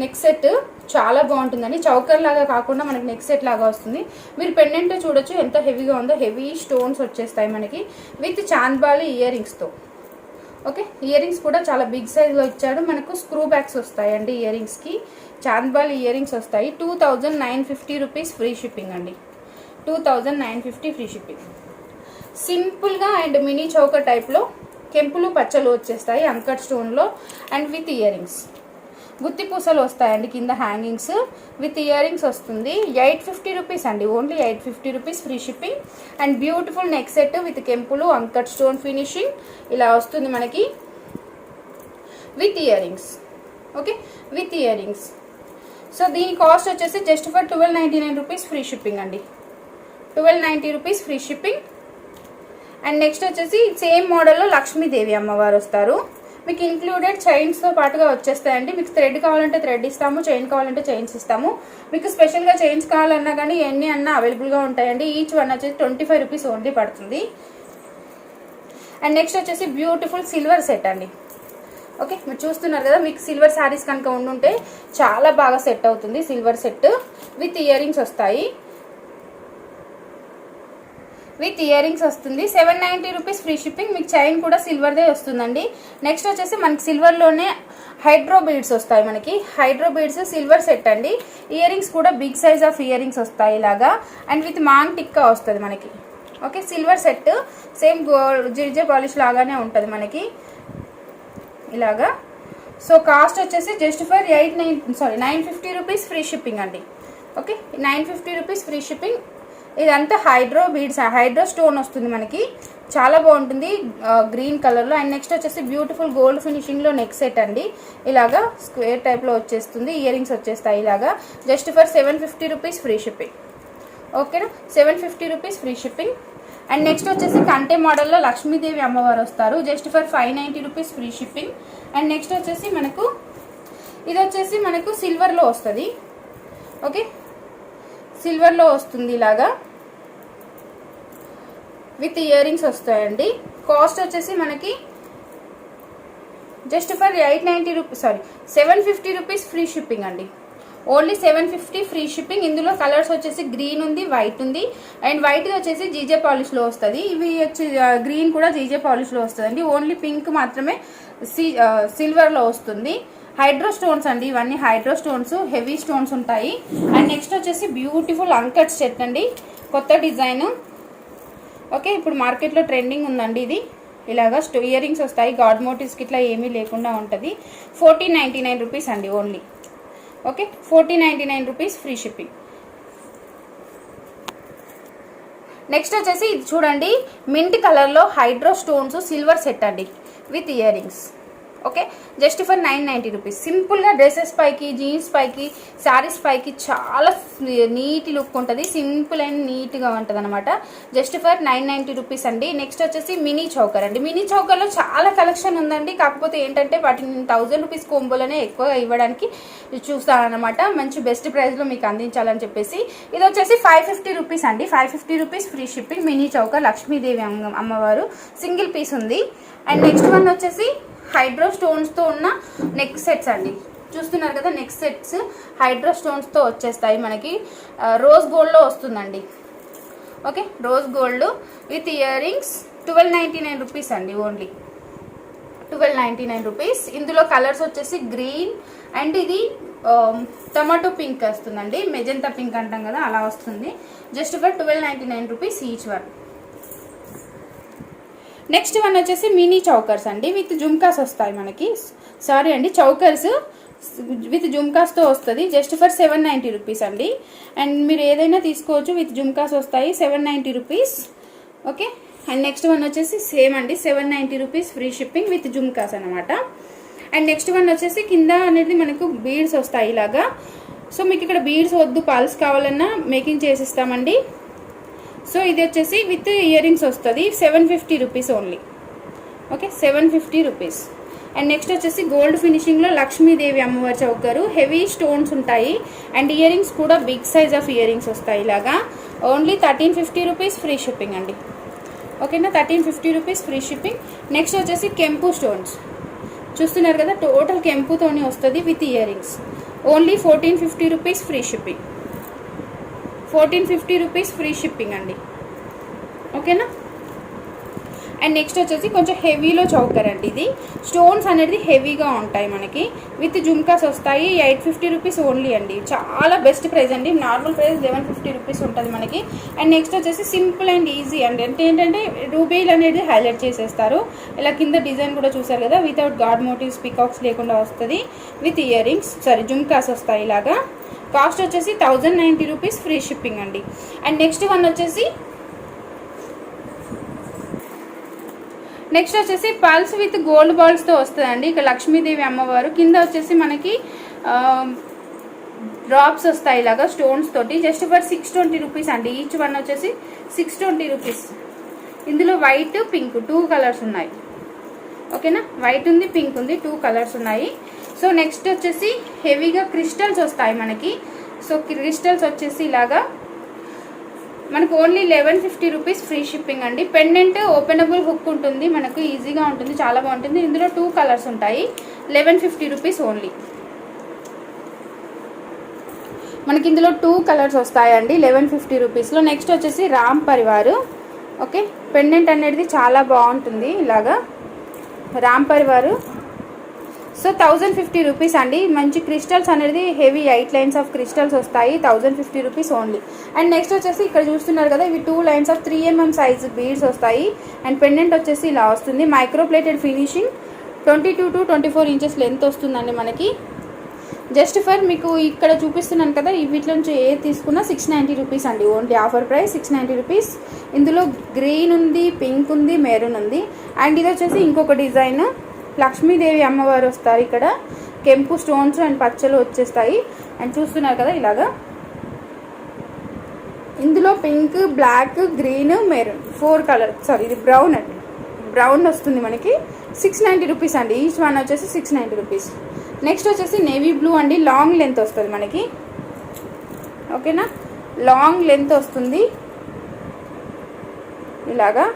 నెక్ సెట్ చాలా బాగుంటుందండి. చౌకర్ లాగా కాకుండా మనకి నెక్ సెట్ లాగా వస్తుంది. మీరు పెండెంట్ చూడొచ్చు ఎంత హెవీగా ఉందో. హెవీ స్టోన్స్ వచ్చేస్తాయి మనకి విత్ చాంద్బాలి ఇయర్ రింగ్స్తో. ఓకే, ఇయర్ రింగ్స్ కూడా చాలా బిగ్ సైజ్లో ఇచ్చాడు. మనకు స్క్రూ బ్యాగ్స్ వస్తాయండి ఇయర్ రింగ్స్కి. చాంద్బాలి ఇయర్ రింగ్స్ వస్తాయి. 2950 రూపీస్ ఫ్రీ షిప్పింగ్ అండి. 2950 ఫ్రీ షిప్పింగ్. సింపుల్గా అండ్ మినీ చౌకర్ టైప్లో కెంపులు పచ్చలు వచ్చేస్తాయి అంకట్ స్టోన్లో అండ్ విత్ ఇయర్ రింగ్స్. గుత్తి పూసలు వస్తాయండి కింద హ్యాంగింగ్స్ విత్ ఇయర్ రింగ్స్ వస్తుంది. 850 రూపీస్ అండి. Only 850 rupees free shipping. And beautiful neck set with కెంపులు అంకట్ స్టోన్ ఫినిషింగ్ ఇలా వస్తుంది మనకి with ear rings. Okay, with year rings. So దీని కాస్ట్ వచ్చేసి just for 1299 rupees free shipping అండి. 1290 rupees free shipping. And next వచ్చేసి same మోడల్లో లక్ష్మీదేవి అమ్మవారు వస్తారు. మీకు ఇంక్లూడెడ్ చైన్స్తో పాటుగా వచ్చేస్తాయండి. మీకు థ్రెడ్ కావాలంటే థ్రెడ్ ఇస్తాము, చైన్ కావాలంటే చైన్స్ ఇస్తాము. మీకు స్పెషల్గా చైన్స్ కావాలన్నా కానీ ఎన్ని అన్నా అవైలబుల్గా ఉంటాయండి. ఈచ్ వన్ వచ్చేసి 25 రూపీస్ ఓన్లీ పడుతుంది. అండ్ నెక్స్ట్ వచ్చేసి బ్యూటిఫుల్ సిల్వర్ సెట్ అండి. ఓకే, మీరు చూస్తున్నారు కదా, మీకు సిల్వర్ శారీస్ కనుక ఉండుంటే చాలా బాగా సెట్ అవుతుంది. Silver set with ear rings వస్తాయి. విత్ ఇయర్ రింగ్స్ వస్తుంది. 790 రూపీస్ ఫ్రీ షిప్పింగ్. మీకు చైన్ కూడా సిల్వర్దే వస్తుందండి. నెక్స్ట్ వచ్చేసి మనకి సిల్వర్లోనే హైడ్రో బీడ్స్ వస్తాయి. మనకి హైడ్రో బీడ్స్ సిల్వర్ సెట్ అండి. ఇయర్ రింగ్స్ కూడా big size of ear rings వస్తాయి ఇలాగా. అండ్ విత్ మాంగ్ టిక్కా వస్తుంది మనకి. ఓకే, సిల్వర్ సెట్ సేమ్ జిర్జే పాలిష్ లాగానే ఉంటుంది మనకి ఇలాగా. సో కాస్ట్ వచ్చేసి just for 950 rupees free shipping అండి. Okay, 950 rupees free shipping. ఇదంతా హైడ్రో బీడ్స్, హైడ్రో స్టోన్ వస్తుంది మనకి. చాలా బాగుంటుంది గ్రీన్ కలర్లో. అండ్ నెక్స్ట్ వచ్చేసి బ్యూటిఫుల్ గోల్డ్ ఫినిషింగ్లో నెక్ సెట్ అండి. ఇలాగా స్క్వేర్ టైప్లో వచ్చేస్తుంది. ఇయర్ రింగ్స్ వచ్చేస్తాయి ఇలాగా. Just for 750 rupees free shipping. ఓకేనా, 750 rupees free shipping. And next వచ్చేసి కంటే మోడల్లో లక్ష్మీదేవి అమ్మవారు వస్తారు. Just for 590 rupees free shipping. And next వచ్చేసి మనకు ఇది వచ్చేసి మనకు సిల్వర్లో వస్తుంది. ఓకే, సిల్వర్లో వస్తుంది ఇలాగా విత్ ఇయర్ రింగ్స్ వస్తాయండి. కాస్ట్ వచ్చేసి మనకి just for 750 rupees free shipping అండి. Only 750 free shipping. ఇందులో కలర్స్ వచ్చేసి గ్రీన్ ఉంది, వైట్ ఉంది. అండ్ వైట్ వచ్చేసి జీజే పాలిష్లో వస్తుంది. ఇవి వచ్చి గ్రీన్ కూడా జీజే పాలిష్లో వస్తుందండి. ఓన్లీ పింక్ మాత్రమే సిల్వర్లో వస్తుంది. హైడ్రో స్టోన్స్ అండి, ఇవన్నీ హైడ్రో స్టోన్స్, హెవీ స్టోన్స్ ఉంటాయి. అండ్ నెక్స్ట్ వచ్చేసి బ్యూటిఫుల్ అంకట్ సెట్ అండి, కొత్త డిజైన్. ఓకే, ఇప్పుడు మార్కెట్లో ట్రెండింగ్ ఉందండి ఇది. ఇలాగా ఇయర్ రింగ్స్ వస్తాయి, గాడ్ మోటివ్స్కి ఇట్లా ఏమీ లేకుండా ఉంటుంది. 1499 రూపీస్ అండి only. Okay, 1499 rupees free shipping. Next వచ్చేసి ఇది చూడండి, మింట్ కలర్లో హైడ్రో స్టోన్స్ సిల్వర్ సెట్ అండి with ear rings. Okay, just for 990 rupees. సింపుల్గా డ్రెస్సెస్ పైకి, జీన్స్ పైకి, శారీస్ పైకి చాలా నీట్ లుక్ ఉంటుంది. సింపుల్ అండ్ నీట్గా ఉంటుంది అనమాట. జస్ట్ ఫర్ 990 రూపీస్ అండి. నెక్స్ట్ వచ్చేసి మినీ చౌకర్ అండి. మినీ చౌకర్లో చాలా కలెక్షన్ ఉందండి. కాకపోతే ఏంటంటే వాటిని 1000 రూపీస్ కోంబోలోనే ఎక్కువగా ఇవ్వడానికి చూస్తానమాట. మంచి బెస్ట్ ప్రైస్లో మీకు అందించాలని చెప్పేసి. ఇది వచ్చేసి 550 రూపీస్ అండి. 550 rupees free shipping. Mini choker Lakshmidevi అమ్మవారు సింగిల్ పీస్ ఉంది. అండ్ నెక్స్ట్ వన్ వచ్చేసి హైడ్రో స్టోన్స్తో ఉన్న నెక్ సెట్స్ అండి. చూస్తున్నారు కదా, నెక్ సెట్స్ హైడ్రో స్టోన్స్తో వచ్చేస్తాయి మనకి. రోజ్ గోల్డ్లో వస్తుందండి. Okay, rose gold with ear rings. 1299 rupees అండి ఓన్లీ. 1299 రూపీస్. ఇందులో కలర్స్ వచ్చేసి గ్రీన్ అండ్ ఇది టమాటో పింక్ వస్తుందండి. మెజంతా పింక్ అంటాం కదా, అలా వస్తుంది. Just for 1299 rupees each one. Next one వచ్చేసి మినీ చౌకర్స్ అండి, విత్ జుమ్కాస్ వస్తాయి మనకి. సారీ అండి, చౌకర్స్ విత్ జుమ్కాస్తో వస్తుంది. జస్ట్ ఫర్ 790 రూపీస్ అండి. అండ్ మీరు ఏదైనా తీసుకోవచ్చు, విత్ జుమ్కాస్ వస్తాయి 790 rupees. Okay. And next one వచ్చేసి సేమ్ అండి, 790 rupees free shipping with jhumkas అనమాట. అండ్ నెక్స్ట్ వన్ వచ్చేసి కింద అనేది మనకు బీడ్స్ వస్తాయి ఇలాగా. సో మీకు ఇక్కడ బీడ్స్ వద్దు, పాల్స్ కావాలన్నా మేకింగ్ చేసిస్తామండి. సో ఇది వచ్చేసి విత్ ఇయర్ రింగ్స్ వస్తుంది, 750 rupees only. Okay, 750 rupees. And next వచ్చేసి గోల్డ్ ఫినిషింగ్లో లక్ష్మీదేవి అమ్మవారి చౌకరు, హెవీ స్టోన్స్ ఉంటాయి. అండ్ ఇయర్ రింగ్స్ కూడా big size of ear rings వస్తాయి ఇలాగా. ఓన్లీ 1350 రూపీస్ ఫ్రీ షిప్పింగ్ అండి. ఓకేనా, 1350 రూపీస్ ఫ్రీ షిప్పింగ్. నెక్స్ట్ వచ్చేసి కెంపు స్టోన్స్ చూస్తున్నారు కదా, టోటల్ కెంపుతోని వస్తుంది with ear rings. Only 1450 rupees free shipping. 1450 rupees free shipping అండి. ఓకేనా. అండ్ నెక్స్ట్ వచ్చేసి కొంచెం హెవీలో చౌకర్ అండి. ఇది స్టోన్స్ అనేది హెవీగా ఉంటాయి మనకి, విత్ జుమ్కాస్ వస్తాయి. 850 రూపీస్ ఓన్లీ అండి. చాలా బెస్ట్ ప్రైస్ అండి. నార్మల్ ప్రైస్ 1150 రూపీస్ ఉంటుంది మనకి. అండ్ నెక్స్ట్ వచ్చేసి సింపుల్ అండ్ ఈజీ అండి. అంటే ఏంటంటే రూబీలు అనేది హైలైట్ చేసేస్తారు. ఇలా కింద డిజైన్ కూడా చూసారు కదా, వితౌట్ గాడ్ మోటివ్స్, పికాక్స్ లేకుండా వస్తుంది. With ear rings, sorry jhumkas వస్తాయి ఇలాగా. కాస్ట్ వచ్చేసి 1090 రూపీస్ ఫ్రీ షిప్పింగ్ అండి. అండ్ నెక్స్ట్ వన్ వచ్చేసి పల్స్ విత్ గోల్డ్ బాల్స్తో వస్తుందండి. ఇక్కడ లక్ష్మీదేవి అమ్మవారు, కింద వచ్చేసి మనకి డ్రాప్స్ వస్తాయి ఇలాగా స్టోన్స్ తోటి. జస్ట్ ఫర్ 620 రూపీస్ అండి. ఈచ్ వన్ వచ్చేసి 620 రూపీస్. ఇందులో వైట్, పింక్ 2 కలర్స్ ఉన్నాయి. ఓకేనా, వైట్ ఉంది, పింక్ ఉంది, 2 కలర్స్ ఉన్నాయి. సో నెక్స్ట్ వచ్చేసి హెవీగా క్రిస్టల్స్ వస్తాయి మనకి. సో క్రిస్టల్స్ వచ్చేసి ఇలాగా మనకు ఓన్లీ 1150 రూపీస్ ఫ్రీ షిప్పింగ్ అండి. పెండెంట్ ఓపెనబుల్ హుక్ ఉంటుంది మనకు, ఈజీగా ఉంటుంది, చాలా బాగుంటుంది. ఇందులో 2 కలర్స్ ఉంటాయి. 1150 రూపీస్ ఓన్లీ. మనకి ఇందులో 2 కలర్స్ వస్తాయండి 1150 రూపీస్లో. నెక్స్ట్ వచ్చేసి రామ్ పరివారు. ఓకే, పెండెంట్ అనేది చాలా బాగుంటుంది ఇలాగా, రామ్ పరివారు. సో 1050 రూపీస్ అండి. మంచి క్రిస్టల్స్ అనేది హెవీ 8 లైన్స్ ఆఫ్ క్రిస్టల్స్ వస్తాయి. 1050 రూపీస్ ఓన్లీ. అండ్ నెక్స్ట్ వచ్చేసి ఇక్కడ చూస్తున్నారు కదా, ఇవి 2 lines of 3 mm size beads వస్తాయి. అండ్ పెండెంట్ వచ్చేసి ఇలా వస్తుంది. Microplated finishing, 22 to 24 inches length వస్తుందండి మనకి. జస్ట్ ఫర్ మీకు ఇక్కడ చూపిస్తున్నాను కదా, వీటి నుంచి ఏ తీసుకున్నా 690 రూపీస్ అండి. Only offer price 690 rupees. ఇందులో గ్రీన్ ఉంది, పింక్ ఉంది, మెరూన్ ఉంది. అండ్ ఇది వచ్చేసి ఇంకొక డిజైన్, లక్ష్మీదేవి అమ్మవారు వస్తారు ఇక్కడ. కెంపు స్టోన్స్ అండ్ పచ్చలు వచ్చేస్తాయి. అండ్ చూస్తున్నారు కదా ఇలాగా, ఇందులో pink, black, green, maroon 4 colour. Sorry, ఇది బ్రౌన్ అండి, బ్రౌన్ వస్తుంది మనకి. 690 రూపీస్ అండి. ఈచ్ వన్ వచ్చేసి 690 రూపీస్. నెక్స్ట్ వచ్చేసి నేవీ బ్లూ అండి, లాంగ్ లెంత్ వస్తుంది మనకి. ఓకేనా, లాంగ్ లెంత్ వస్తుంది ఇలాగా.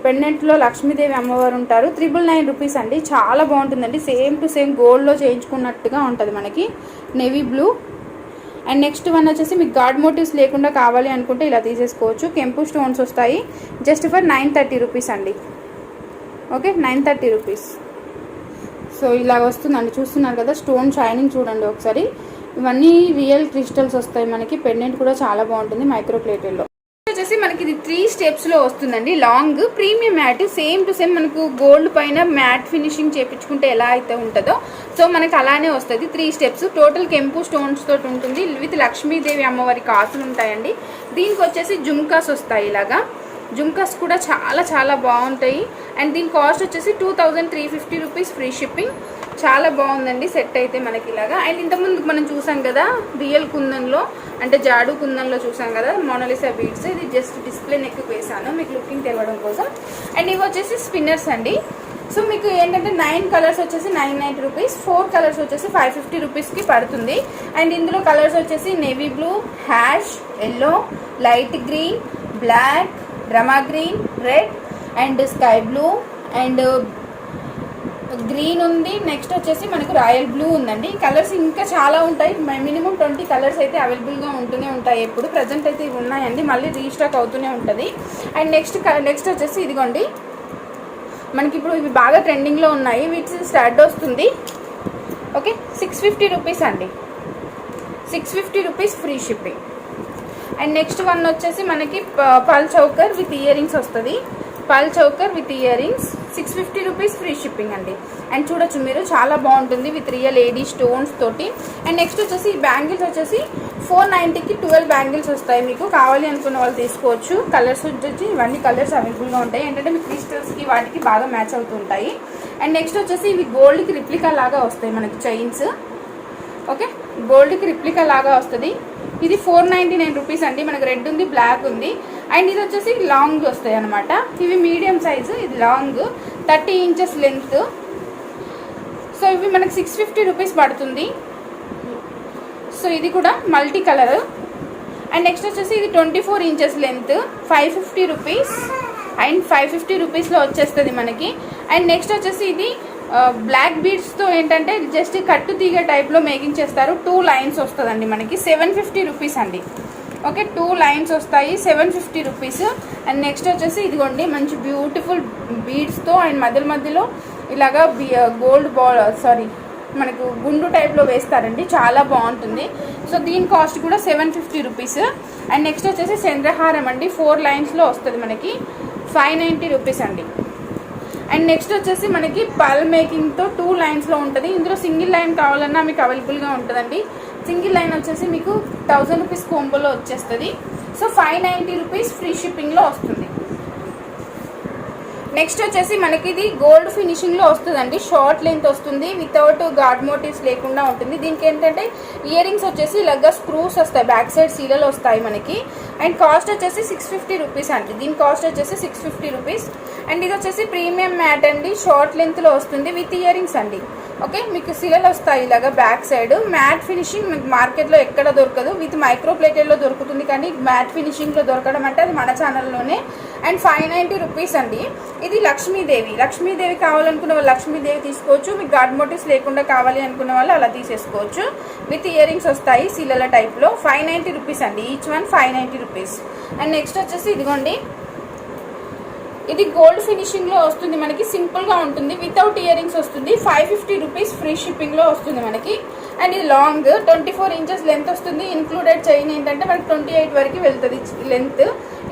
పెండెంట్లో లక్ష్మీదేవి అమ్మవారు ఉంటారు. 999 రూపీస్ అండి. చాలా బాగుంటుందండి, సేమ్ టు సేమ్ గోల్డ్లో చేయించుకున్నట్టుగా ఉంటుంది మనకి. Navy blue. And next one వచ్చేసి మీకు గాడ్ మోటివ్స్ లేకుండా కావాలి అనుకుంటే ఇలా తీసేసుకోవచ్చు. కెంపు స్టోన్స్ వస్తాయి. జస్ట్ ఫర్ 930 రూపీస్ అండి. Okay, 930 rupees. సో ఇలా వస్తుందండి, చూస్తున్నారు కదా, స్టోన్ షైనింగ్ చూడండి ఒకసారి. ఇవన్నీ రియల్ క్రిస్టల్స్ వస్తాయి మనకి. పెండెంట్ కూడా చాలా బాగుంటుంది మైక్రోప్లేటెడ్లో. వచ్చేసి మనకి ఇది 3 స్టెప్స్లో వస్తుందండి. Long premium matte, same to same మనకు గోల్డ్ పైన మ్యాట్ ఫినిషింగ్ చేయించుకుంటే ఎలా అయితే ఉంటుందో సో మనకి అలానే వస్తుంది. 3 స్టెప్స్. టోటల్ కెంపు స్టోన్స్ తోటి ఉంటుంది. విత్ లక్ష్మీదేవి అమ్మవారి కాసులు ఉంటాయండి. దీనికి వచ్చేసి జుమ్కాస్ వస్తాయి ఇలాగా. జుమ్కాస్ కూడా చాలా చాలా బాగుంటాయి. అండ్ దీని కాస్ట్ వచ్చేసి 2350 రూపీస్ ఫ్రీ షిప్పింగ్. చాలా బాగుందండి సెట్ అయితే మనకి ఇలాగా. అండ్ ఇంతకుముందు మనం చూసాం కదా రియల్ కుందన్లో, అంటే జాడు కుందన్లో చూసాం కదా మోనాలిసా బీడ్స్. ఇది జస్ట్ డిస్ప్లే నెక్ వేసాను మీకు లుకింగ్ తెలవడం కోసం. అండ్ ఇవి వచ్చేసి స్పిన్నర్స్ అండి. సో మీకు ఏంటంటే 9 కలర్స్ వచ్చేసి 990 రూపీస్, 4 కలర్స్ వచ్చేసి 550 రూపీస్కి పడుతుంది. అండ్ ఇందులో కలర్స్ వచ్చేసి navy blue, ash, yellow, light green, black, Rama green, red and sky blue and green ఉంది. నెక్స్ట్ వచ్చేసి మనకు రాయల్ బ్లూ ఉందండి. కలర్స్ ఇంకా చాలా ఉంటాయి. మినిమం 20 కలర్స్ అయితే అవైలబుల్గా ఉంటూనే ఉంటాయి. ఎప్పుడు ప్రజెంట్ అయితే ఇవి ఉన్నాయండి, మళ్ళీ రీస్టాక్ అవుతూనే ఉంటుంది. అండ్ నెక్స్ట్ వచ్చేసి ఇదిగోండి, మనకి ఇప్పుడు ఇవి బాగా ట్రెండింగ్లో ఉన్నాయి. వీటి స్టార్ట్ వస్తుంది. ఓకే, 650 రూపీస్ అండి. 650 rupees free shipping. And next one వచ్చేసి మనకి పల్ చౌకర్ విత్ ఇయర్ రింగ్స్ వస్తుంది. పల్ choker with ear rings 650 rupees free shipping అండి. అండ్ చూడొచ్చు మీరు చాలా బాగుంటుంది విత్ రియల్ ఏడీ స్టోన్స్ తోటి. అండ్ నెక్స్ట్ వచ్చేసి ఈ బ్యాంగిల్స్ వచ్చేసి 490కి 12 బ్యాంగిల్స్ వస్తాయి. మీకు కావాలి అనుకున్న వాళ్ళు తీసుకోవచ్చు. కలర్స్ వచ్చేసి ఇవన్నీ కలర్స్ అవైలబుల్గా ఉంటాయి. ఏంటంటే మీకు క్రిస్టల్స్కి వాటికి బాగా మ్యాచ్ అవుతూ ఉంటాయి. అండ్ నెక్స్ట్ వచ్చేసి ఇవి గోల్డ్కి రిప్లికా లాగా వస్తాయి మనకి చైన్స్. ఓకే, గోల్డ్కి రిప్లికా లాగా వస్తుంది. ఇది 499 రూపీస్ అండి. మనకు రెడ్ ఉంది, బ్లాక్ ఉంది. అండ్ ఇది వచ్చేసి లాంగ్ వస్తాయి అనమాట. ఇవి మీడియం సైజు, ఇది లాంగ్ 30 ఇంచెస్ లెంత్. సో ఇవి మనకి 650 రూపీస్ పడుతుంది. సో ఇది కూడా మల్టీ కలర్. అండ్ నెక్స్ట్ వచ్చేసి ఇది 24 ఇంచెస్ లెంత్ 550 రూపీస్. అండ్ 550 రూపీస్లో వచ్చేస్తుంది మనకి. అండ్ నెక్స్ట్ వచ్చేసి ఇది బ్లాక్ బీడ్స్తో ఏంటంటే జస్ట్ కట్టు తీగ టైప్లో మేకింగ్ చేస్తారు. 2 లైన్స్ వస్తుందండి మనకి 750 రూపీస్ అండి. ఓకే, 2 లైన్స్ వస్తాయి 750 రూపీస్. అండ్ నెక్స్ట్ వచ్చేసి ఇదిగోండి మంచి బ్యూటిఫుల్ బీడ్స్తో అండ్ మధ్యలో ఇలాగా గోల్డ్ బాల్ మనకు గుండు టైప్లో వేస్తారండి. చాలా బాగుంటుంది. సో దీని కాస్ట్ కూడా 750 రూపీస్. అండ్ నెక్స్ట్ వచ్చేసి చంద్రహారం అండి. 4 లైన్స్లో వస్తుంది మనకి 590 రూపీస్ అండి. అండ్ నెక్స్ట్ వచ్చేసి మనకి పల్ మేకింగ్తో 2 లైన్స్లో ఉంటుంది. ఇందులో సింగిల్ లైన్ కావాలన్నా మీకు అవైలబుల్గా ఉంటుందండి. సింగిల్ లైన్ వచ్చేసి మీకు 1000 రూపీస్ కోంబోలో వచ్చేస్తుంది. సో 590 రూపీస్ ఫ్రీ షిప్పింగ్లో వస్తుంది. నెక్స్ట్ వచ్చేసి మనకి ఇది గోల్డ్ ఫినిషింగ్లో వస్తుందండి. షార్ట్ లెంత్ వస్తుంది, వితౌట్ గాడ్ మోటివ్స్ లేకుండా ఉంటుంది. దీనికి ఏంటంటే ఇయర్ రింగ్స్ వచ్చేసి ఇలాగా స్క్రూస్ వస్తాయి, బ్యాక్ సైడ్ సీలలు వస్తాయి మనకి. అండ్ కాస్ట్ వచ్చేసి 650 రూపీస్ అండి. దీని కాస్ట్ వచ్చేసి 650 రూపీస్. అండ్ ఇది వచ్చేసి ప్రీమియం మ్యాట్ అండి. షార్ట్ లెంత్లో వస్తుంది విత్ ఇయర్ రింగ్స్ అండి. ఓకే, మీకు సిలలు వస్తాయి ఇలాగా బ్యాక్ సైడ్. మ్యాట్ ఫినిషింగ్ మీకు మార్కెట్లో ఎక్కడ దొరకదు. విత్ మైక్రో ప్లేటెడ్లో దొరుకుతుంది, కానీ మ్యాట్ ఫినిషింగ్లో దొరకడం అంటే అది మన ఛానల్లోనే. అండ్ 590 రూపీస్ అండి. ఇది లక్ష్మీదేవి కావాలనుకున్న వాళ్ళు లక్ష్మీదేవి తీసుకోవచ్చు. మీకు గాడ్ మోటివ్స్ లేకుండా కావాలి అనుకున్న వాళ్ళు అలా తీసేసుకోవచ్చు. విత్ ఇయర్ రింగ్స్ వస్తాయి సిలల టైప్లో. 590 రూపీస్ అండి. Each one 590 rupees. And next వచ్చేసి ఇదిగోండి, ఇది గోల్డ్ ఫినిషింగ్లో వస్తుంది మనకి. సింపుల్గా ఉంటుంది, వితౌట్ ఇయర్ రింగ్స్ వస్తుంది. 550 రూపీస్ ఫ్రీ షిప్పింగ్లో వస్తుంది మనకి. అండ్ ఇది లాంగ్ 24 ఇంచెస్ లెంత్ వస్తుంది. ఇన్క్లూడెడ్ చైన్ ఏంటంటే మనకి 28 వరకు వెళ్తుంది లెంత్.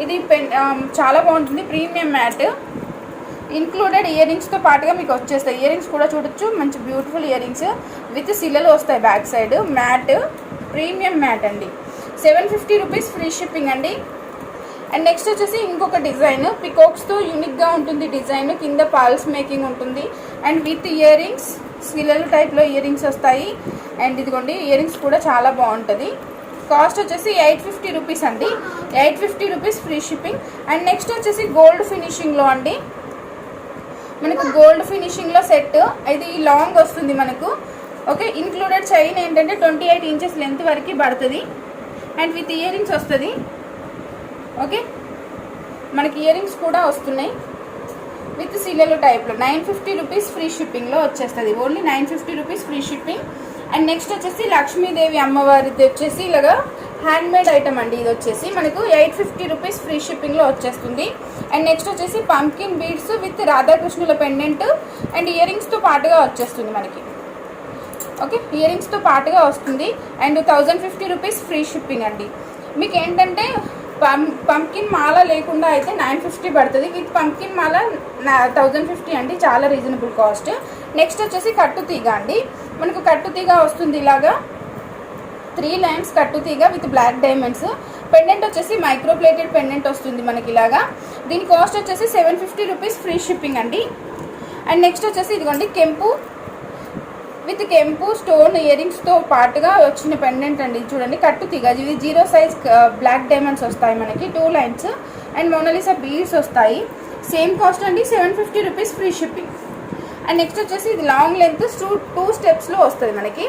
ఇది చాలా బాగుంటుంది. ప్రీమియం మ్యాట్ ఇన్క్లూడెడ్ ఇయర్ రింగ్స్తో పాటుగా మీకు వచ్చేస్తాయి. ఇయర్ రింగ్స్ కూడా చూడొచ్చు, మంచి బ్యూటిఫుల్ ఇయర్ రింగ్స్ విత్ సిల్లలు వస్తాయి back side. Mat premium matte అండి. 750 రూపీస్ ఫ్రీ షిప్పింగ్ అండి. అండ్ నెక్స్ట్ వచ్చేసి ఇంకొక డిజైన్ పికాక్స్తో యూనిక్గా ఉంటుంది డిజైన్. కింద పాల్స్ మేకింగ్ ఉంటుంది. అండ్ విత్ ఇయర్ రింగ్స్ సిల్లలు టైప్లో ఇయర్ రింగ్స్ వస్తాయి. అండ్ ఇదిగోండి ఇయర్ రింగ్స్ కూడా చాలా బాగుంటుంది. కాస్ట్ వచ్చేసి 850 రూపీస్ అండి. 850 rupees free shipping. And next వచ్చేసి గోల్డ్ ఫినిషింగ్లో అండి. మనకు గోల్డ్ ఫినిషింగ్లో సెట్. ఇది లాంగ్ వస్తుంది మనకు. ఓకే, ఇన్క్లూడెడ్ చైన్ ఏంటంటే 28 ఇంచెస్ లెంత్ వరకు పడుతుంది. అండ్ విత్ ఇయర్ రింగ్స్ వస్తుంది. ఓకే, మనకి ఇయర్ రింగ్స్ కూడా వస్తున్నాయి విత్ సిల్లలు టైప్లో. 950 రూపీస్ ఫ్రీ షిప్పింగ్లో వచ్చేస్తుంది. Only 950 rupees free shipping. And next వచ్చేసి లక్ష్మీదేవి అమ్మవారిది వచ్చేసి ఇలాగా హ్యాండ్మేడ్ ఐటమ్ అండి. ఇది వచ్చేసి మనకు 850 రూపీస్ ఫ్రీ షిప్పింగ్లో వచ్చేస్తుంది. అండ్ నెక్స్ట్ వచ్చేసి పంకిన్ బీడ్స్ విత్ రాధాకృష్ణుల పెండెంట్ అండ్ ఇయర్ రింగ్స్తో పాటుగా వచ్చేస్తుంది మనకి. ఓకే, ఇయర్ రింగ్స్తో పాటుగా వస్తుంది. అండ్ 1050 రూపీస్ ఫ్రీ షిప్పింగ్ అండి. మీకు ఏంటంటే పంకిన్ మాల లేకుండా అయితే 950 పడుతుంది. విత్ పంకిన్ మాల 1050 అండి. చాలా రీజనబుల్ కాస్ట్. నెక్స్ట్ వచ్చేసి కట్టుతీగ అండి. మనకు కట్టుతీగ వస్తుంది ఇలాగా 3 లైన్స్ కట్టుతీగ విత్ బ్లాక్ డైమండ్స్. పెండెంట్ వచ్చేసి మైక్రో ప్లేటెడ్ పెండెంట్ వస్తుంది మనకి ఇలాగా. దీని కాస్ట్ వచ్చేసి 750 రూపీస్ ఫ్రీ షిప్పింగ్ అండి. అండ్ నెక్స్ట్ వచ్చేసి ఇదిగోండి కెంపు విత్ కెంపు స్టోన్ ఇయర్ రింగ్స్తో పాటుగా వచ్చిన పెండెంట్ అండి. చూడండి కట్టుతీగ. ఇది 0 సైజ్ బ్లాక్ డైమండ్స్ వస్తాయి మనకి 2 లైన్స్. అండ్ మోనాలిసా బీడ్స్ వస్తాయి. సేమ్ కాస్ట్ అండి 750 rupees free shipping. And next వచ్చేసి ఇది లాంగ్ లెంత్ 2 స్టెప్స్లో వస్తుంది మనకి.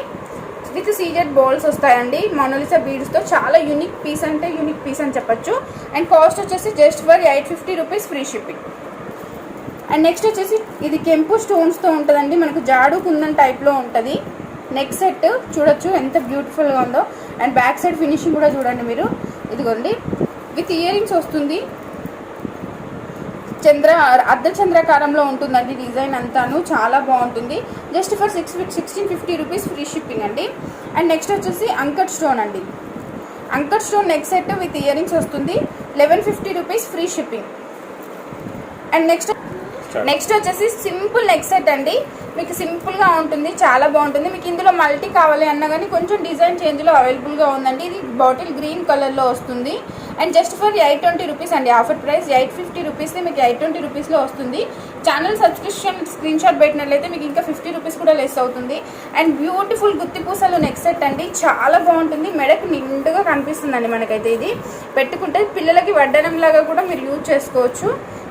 విత్ సీజెడ్ బాల్స్ వస్తాయండి మోనాలిసా బీడ్స్తో. చాలా యూనిక్ పీస్ అంటే యూనిక్ పీస్ అని చెప్పొచ్చు. అండ్ కాస్ట్ వచ్చేసి just for 850 rupees free shipping. And next వచ్చేసి ఇది కెంపు స్టోన్స్తో ఉంటుందండి. మనకు జాడు కుందన్ టైప్లో ఉంటుంది. నెక్ సెట్ చూడొచ్చు ఎంత బ్యూటిఫుల్గా ఉందో. అండ్ బ్యాక్ సైడ్ ఫినిషింగ్ కూడా చూడండి మీరు. ఇదిగోండి విత్ ఇయర్ రింగ్స్ వస్తుంది. అర్ధచంద్రాకారంలో ఉంటుందండి డిజైన్ అంతాను. చాలా బాగుంటుంది. Just for 1650 rupees free shipping అండి. అండ్ నెక్స్ట్ వచ్చేసి అంకట్ స్టోన్ అండి. Uncut stone neck set with ear rings వస్తుంది. 1150 rupees free shipping. And next వచ్చేసి సింపుల్ నెక్ సెట్ అండి. మీకు సింపుల్గా ఉంటుంది, చాలా బాగుంటుంది. మీకు ఇందులో మల్టీ కావాలి అన్నా కానీ కొంచెం డిజైన్ చేంజ్లో అవైలబుల్గా ఉందండి. ఇది బాటిల్ గ్రీన్ కలర్లో వస్తుంది. అండ్ జస్ట్ ఫర్ 820 రూపీస్ అండి. ఆఫర్ ప్రైస్ 850 రూపీస్ని మీకు 820 రూపీస్లో వస్తుంది. ఛానల్ సబ్స్క్రిప్షన్ స్క్రీన్ షాట్ పెట్టినట్లయితే మీకు ఇంకా 50 రూపీస్ కూడా లెస్ అవుతుంది. అండ్ బ్యూటిఫుల్ గుత్తి పూసలు నెక్ సెట్ అండి, చాలా బాగుంటుంది. మెడకు నిండుగా కనిపిస్తుందండి మనకైతే. ఇది పెట్టుకుంటే పిల్లలకి వడ్డనం లాగా కూడా మీరు యూజ్ చేసుకోవచ్చు.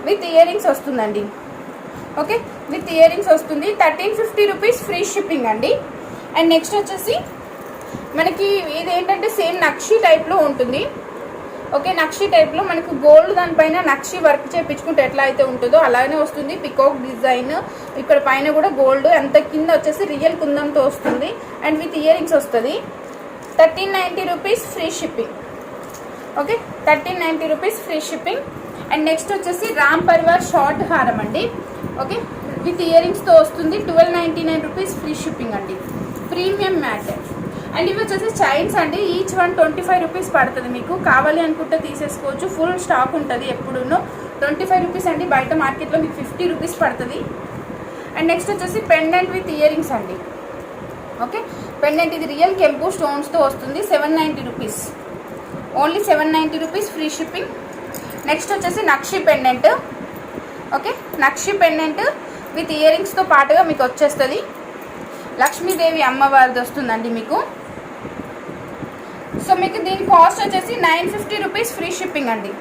విత్ ఇయర్ రింగ్స్ వస్తుందండి. ఓకే, విత్ ఇయర్ రింగ్స్ వస్తుంది. 1350 రూపీస్ ఫ్రీ షిప్పింగ్ అండి. అండ్ నెక్స్ట్ వచ్చేసి మనకి ఇది ఏంటంటే సేమ్ నక్షి టైప్లో ఉంటుంది. ఓకే, నక్షి టైప్లో మనకు గోల్డ్ దానిపైన నక్షి వర్క్ చేయించుకుంటే ఎట్లా అయితే ఉంటుందో అలానే వస్తుంది. పికాక్ డిజైన్ ఇక్కడ పైన కూడా గోల్డ్, అంత కింద వచ్చేసి రియల్ కుందంతో వస్తుంది. అండ్ విత్ ఇయర్ రింగ్స్ వస్తుంది. 1390 rupees free shipping. Okay, 1390 rupees free shipping. And next వచ్చేసి రామ్ పరివార్ షార్ట్ హారం అండి. ఓకే, విత్ ఇయర్ రింగ్స్తో వస్తుంది. 1299 రూపీస్ ఫ్రీ షిప్పింగ్ అండి. Premium matte. అండ్ ఇవి వచ్చేసి చైన్స్ అండి. ఈచ్ వన్ 25 రూపీస్ పడుతుంది. మీకు కావాలి అనుకుంటే తీసేసుకోవచ్చు. ఫుల్ స్టాక్ ఉంటుంది ఎప్పుడూనో. 25 రూపీస్ అండి. బయట మార్కెట్లో మీకు 50 రూపీస్ పడుతుంది. అండ్ నెక్స్ట్ వచ్చేసి పెండెంట్ విత్ ఇయర్ రింగ్స్ అండి. ఓకే, పెండెంట్ ఇది రియల్ కెంపు స్టోన్స్తో వస్తుంది. 790 rupees, only 790 rupees free shipping. Next వచ్చేసి నక్షి పెండెంట్. ఓకే, నక్షి పెండెంట్ విత్ ఇయర్ రింగ్స్తో పాటుగా మీకు వచ్చేస్తుంది. లక్ష్మీదేవి అమ్మవారిది వస్తుందండి మీకు. సో మీకు దీని కాస్ట్ వచ్చేసి 950 రూపీస్ ఫ్రీ షిప్పింగ్ అండి.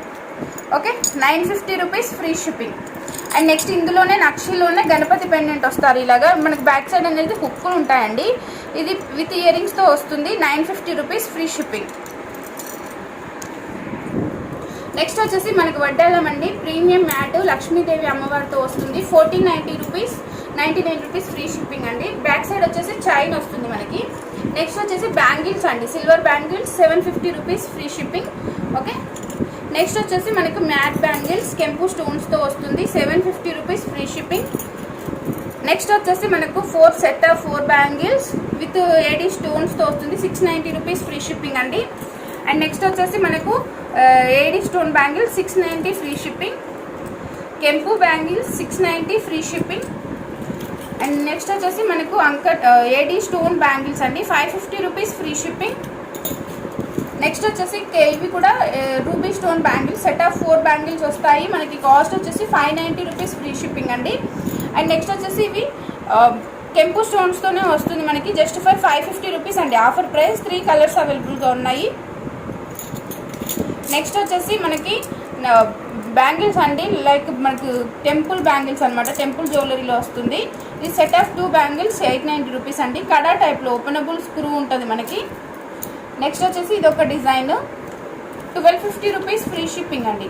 Okay, 950 rupees free shipping. And next ఇందులోనే నక్షిలోనే గణపతి పెండెంట్ వస్తారు. ఇలాగా మనకు బ్యాక్ సైడ్ అనేది హుక్కులు ఉంటాయండి. ఇది విత్ ఇయర్ రింగ్స్తో వస్తుంది. 950 రూపీస్ ఫ్రీ షిప్పింగ్. నెక్స్ట్ వచ్చేసి మనకు వడ్డాలం అండి. ప్రీమియం మ్యాట్ లక్ష్మీదేవి అమ్మవారితో వస్తుంది. 1490 రూపీస్, 99 రూపీస్ ఫ్రీ షిప్పింగ్ అండి. బ్యాక్ సైడ్ వచ్చేసి చైన్ వస్తుంది మనకి. నెక్స్ట్ వచ్చేసి బ్యాంగిల్స్ అండి. Silver bangles 750 rupees free shipping. Okay, next వచ్చేసి మనకు మ్యాట్ బ్యాంగిల్స్ కెంపు స్టోన్స్తో వస్తుంది. 750 రూపీస్ ఫ్రీ షిప్పింగ్. నెక్స్ట్ వచ్చేసి మనకు 4 set of 4 bangles with AD స్టోన్స్తో వస్తుంది. 690 రూపీస్ ఫ్రీ షిప్పింగ్ అండి. అండ్ నెక్స్ట్ వచ్చేసి మనకు AD stone bangles 690 free shipping. కెంపు bangles 690 free shipping. And next వచ్చేసి మనకు ఏడీ స్టోన్ బ్యాంగిల్స్ అండి 550 రూపీస్ ఫ్రీ షిప్పింగ్. నెక్స్ట్ వచ్చేసి ఇవి కూడా ruby stone bangles set of 4 bangles వస్తాయి. మనకి కాస్ట్ వచ్చేసి 590 రూపీస్ ఫ్రీ షిప్పింగ్ అండి. అండ్ నెక్స్ట్ వచ్చేసి ఇవి కెంపు స్టోన్స్తోనే వస్తుంది మనకి. జస్ట్ ఫర్ 550 రూపీస్ అండి. Offer price. 3 కలర్స్ అవైలబుల్గా ఉన్నాయి. నెక్స్ట్ వచ్చేసి మనకి బ్యాంగిల్స్ అండి, లైక్ మనకు టెంపుల్ బ్యాంగిల్స్ అనమాట. టెంపుల్ జ్యువెలరీలో వస్తుంది. ఇది సెట్ ఆఫ్ 2 బ్యాంగిల్స్ 890 రూపీస్ అండి. కడా టైప్లో ఓపెనబుల్ స్క్రూ ఉంటుంది మనకి. నెక్స్ట్ వచ్చేసి ఇది ఒక డిజైన్ 1250 రూపీస్ ఫ్రీ షిప్పింగ్ అండి.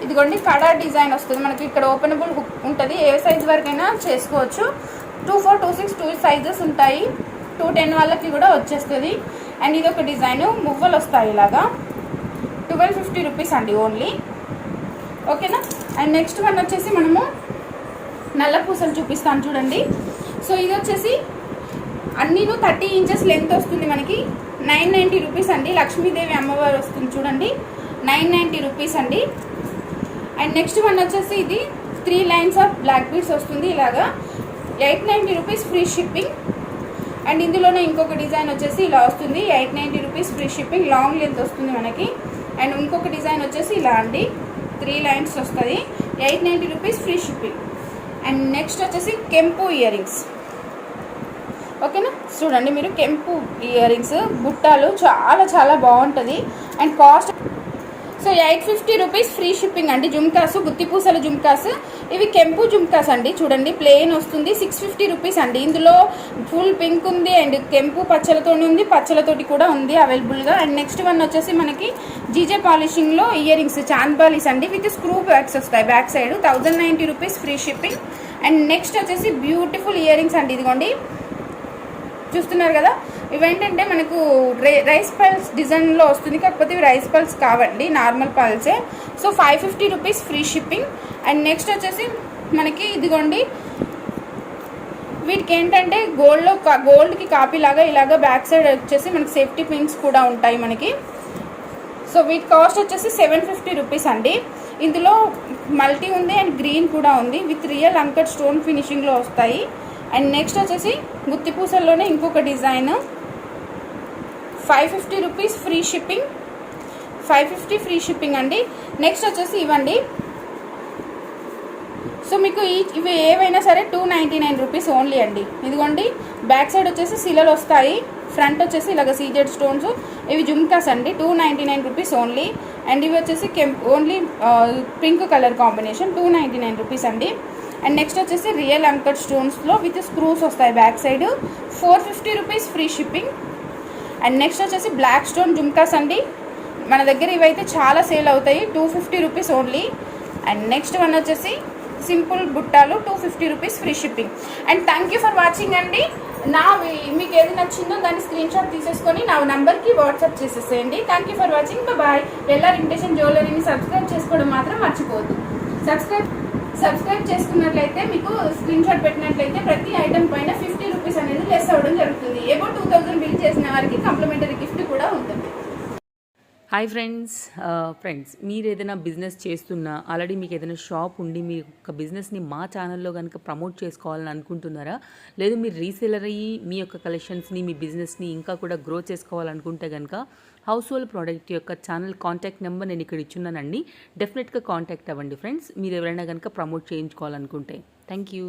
ఇదిగోండి కడా డిజైన్ వస్తుంది మనకి. ఇక్కడ ఓపెనబుల్ హుక్ ఉంటుంది. ఏ సైజ్ వరకైనా చేసుకోవచ్చు. 24, 26, 2 సైజెస్ ఉంటాయి. 210 వాళ్ళకి కూడా వచ్చేస్తుంది. అండ్ ఇది ఒక డిజైన్ మువ్వలు వస్తాయి ఇలాగా. 1250 రూపీస్ అండి ఓన్లీ. ఓకేనా. అండ్ నెక్స్ట్ వన్ వచ్చేసి మనము నల్ల పూసలు చూపిస్తాను చూడండి. సో ఇది వచ్చేసి అన్నీను 30 ఇంచెస్ లెంత్ వస్తుంది మనకి. 990 రూపీస్ అండి. లక్ష్మీదేవి అమ్మవారు వస్తుంది చూడండి. 990 రూపీస్ అండి. అండ్ నెక్స్ట్ వన్ వచ్చేసి ఇది 3 లైన్స్ ఆఫ్ బ్లాక్ బీడ్స్ వస్తుంది ఇలాగా. 890 రూపీస్ ఫ్రీ షిప్పింగ్. అండ్ ఇందులోనే ఇంకొక డిజైన్ వచ్చేసి ఇలా వస్తుంది. 890 rupees free shipping. Long length వస్తుంది మనకి. అండ్ ఇంకొక డిజైన్ వచ్చేసి ఇలా అండి 3 లైన్స్ వస్తుంది. 890 rupees free shipping. And next వచ్చేసి కెంపు ఇయర్ రింగ్స్. ఓకేనా, చూడండి మీరు కెంపు ఇయర్ రింగ్స్ బుట్టాలు చాలా చాలా బాగుంటుంది. And cost so 850 rupees free shipping అండి. జుమ్కాసు గుత్తిపూసల జుమ్కాస్ ఇవి కెంపు జుమ్కాస్ అండి. చూడండి ప్లెయిన్ వస్తుంది. 650 రూపీస్ అండి. ఇందులో ఫుల్ పింక్ ఉంది అండ్ కెంపు పచ్చలతో ఉంది, పచ్చలతోటి కూడా ఉంది అవైలబుల్గా. అండ్ నెక్స్ట్ వన్ వచ్చేసి మనకి జీజే పాలిషింగ్లో ఇయర్ రింగ్స్ చాంద్బాలీస్ అండి విత్ స్క్రూ బ్యాగ్స్ వస్తాయి back side. 1090 rupees free shipping. And next వచ్చేసి బ్యూటిఫుల్ ఇయర్ రింగ్స్ అండి. ఇదిగోండి చూస్తున్నారు కదా. ఇవేంటంటే మనకు రైస్ పల్స్ డిజైన్లో వస్తుంది. కాకపోతే ఇవి రైస్ పల్స్ కావండి, నార్మల్ పల్సే. So 550 rupees free shipping. And next వచ్చేసి మనకి ఇదిగోండి వీటికి ఏంటంటే గోల్డ్కి కాపీ లాగా ఇలాగా బ్యాక్ సైడ్ వచ్చేసి మనకి సేఫ్టీ పిన్స్ కూడా ఉంటాయి మనకి. సో వీటి కాస్ట్ వచ్చేసి 750 రూపీస్ అండి. ఇందులో మల్టీ ఉంది అండ్ గ్రీన్ కూడా ఉంది విత్ రియల్ అంకట్ స్టోన్ ఫినిషింగ్లో వస్తాయి. అండ్ నెక్స్ట్ వచ్చేసి గుత్తి పూసల్లోనే ఇంకొక design 550 rupees free shipping, 550 free shipping అండి. నెక్స్ట్ వచ్చేసి ఇవ్వండి. సో మీకు ఇవి ఏవైనా సరే 299 రూపీస్ ఓన్లీ అండి. ఇదిగోండి బ్యాక్ సైడ్ వచ్చేసి శిలలు వస్తాయి, ఫ్రంట్ వచ్చేసి ఇలాగ సీజెడ్ స్టోన్స్. ఇవి జుమ్కాస్ అండి, 299 రూపీస్ ఓన్లీ. అండ్ ఇవి వచ్చేసి only pink colour combination, 299 rupees అండి. అండ్ నెక్స్ట్ వచ్చేసి రియల్ అంకట్ స్టోన్స్లో విత్ స్క్రూస్ వస్తాయి back side, 450 rupees free shipping. And next వచ్చేసి బ్లాక్ స్టోన్ జుమ్కాస్ అండి. మన దగ్గర ఇవైతే చాలా సేల్ అవుతాయి, 250 rupees only. And next one వచ్చేసి సింపుల్ బుట్టాలు, 250 rupees free shipping. And thank you for watching అండి. మీకు ఏది నచ్చిందో దాన్ని స్క్రీన్ షాట్ తీసేసుకొని నా నెంబర్కి వాట్సాప్ చేసేసేయండి. Thank you for watching, bye. LR imitation జ్యువెలరీని సబ్స్క్రైబ్ చేసుకోవడం మాత్రం మర్చిపోవద్దు. సబ్స్క్రైబ్ చేసుకున్నట్లయితే మీకు స్క్రీన్ షాట్ పెట్టినట్లయితే ప్రతి ఐటమ్ పైన 50 రూపీస్ అనేది లెస్ అవ్వడం జరుగుతుంది. ఏవో 2000 బిల్ చేసిన వారికి కాంప్లిమెంటరీ గిఫ్ట్ కూడా ఉంటుంది. హాయ్ ఫ్రెండ్స్ మీరు ఏదైనా బిజినెస్ చేస్తున్నా, ఆల్రెడీ మీకు ఏదైనా షాప్ ఉండి మీ యొక్క బిజినెస్ని మా ఛానల్లో కనుక ప్రమోట్ చేసుకోవాలని అనుకుంటున్నారా, లేదు మీరు రీసేలర్ అయ్యి మీ యొక్క కలెక్షన్స్ని మీ బిజినెస్ని ఇంకా కూడా గ్రో చేసుకోవాలనుకుంటే కనుక హౌస్ హోల్డ్ ప్రోడక్ట్ యొక్క ఛానల్ కాంటాక్ట్ నెంబర్ నేను ఇక్కడ ఇచ్చున్నానండి. డెఫినెట్గా కాంటాక్ట్ అవ్వండి ఫ్రెండ్స్, మీరు ఎవరైనా కనుక ప్రమోట్ చేయించుకోవాలనుకుంటే. Thank you.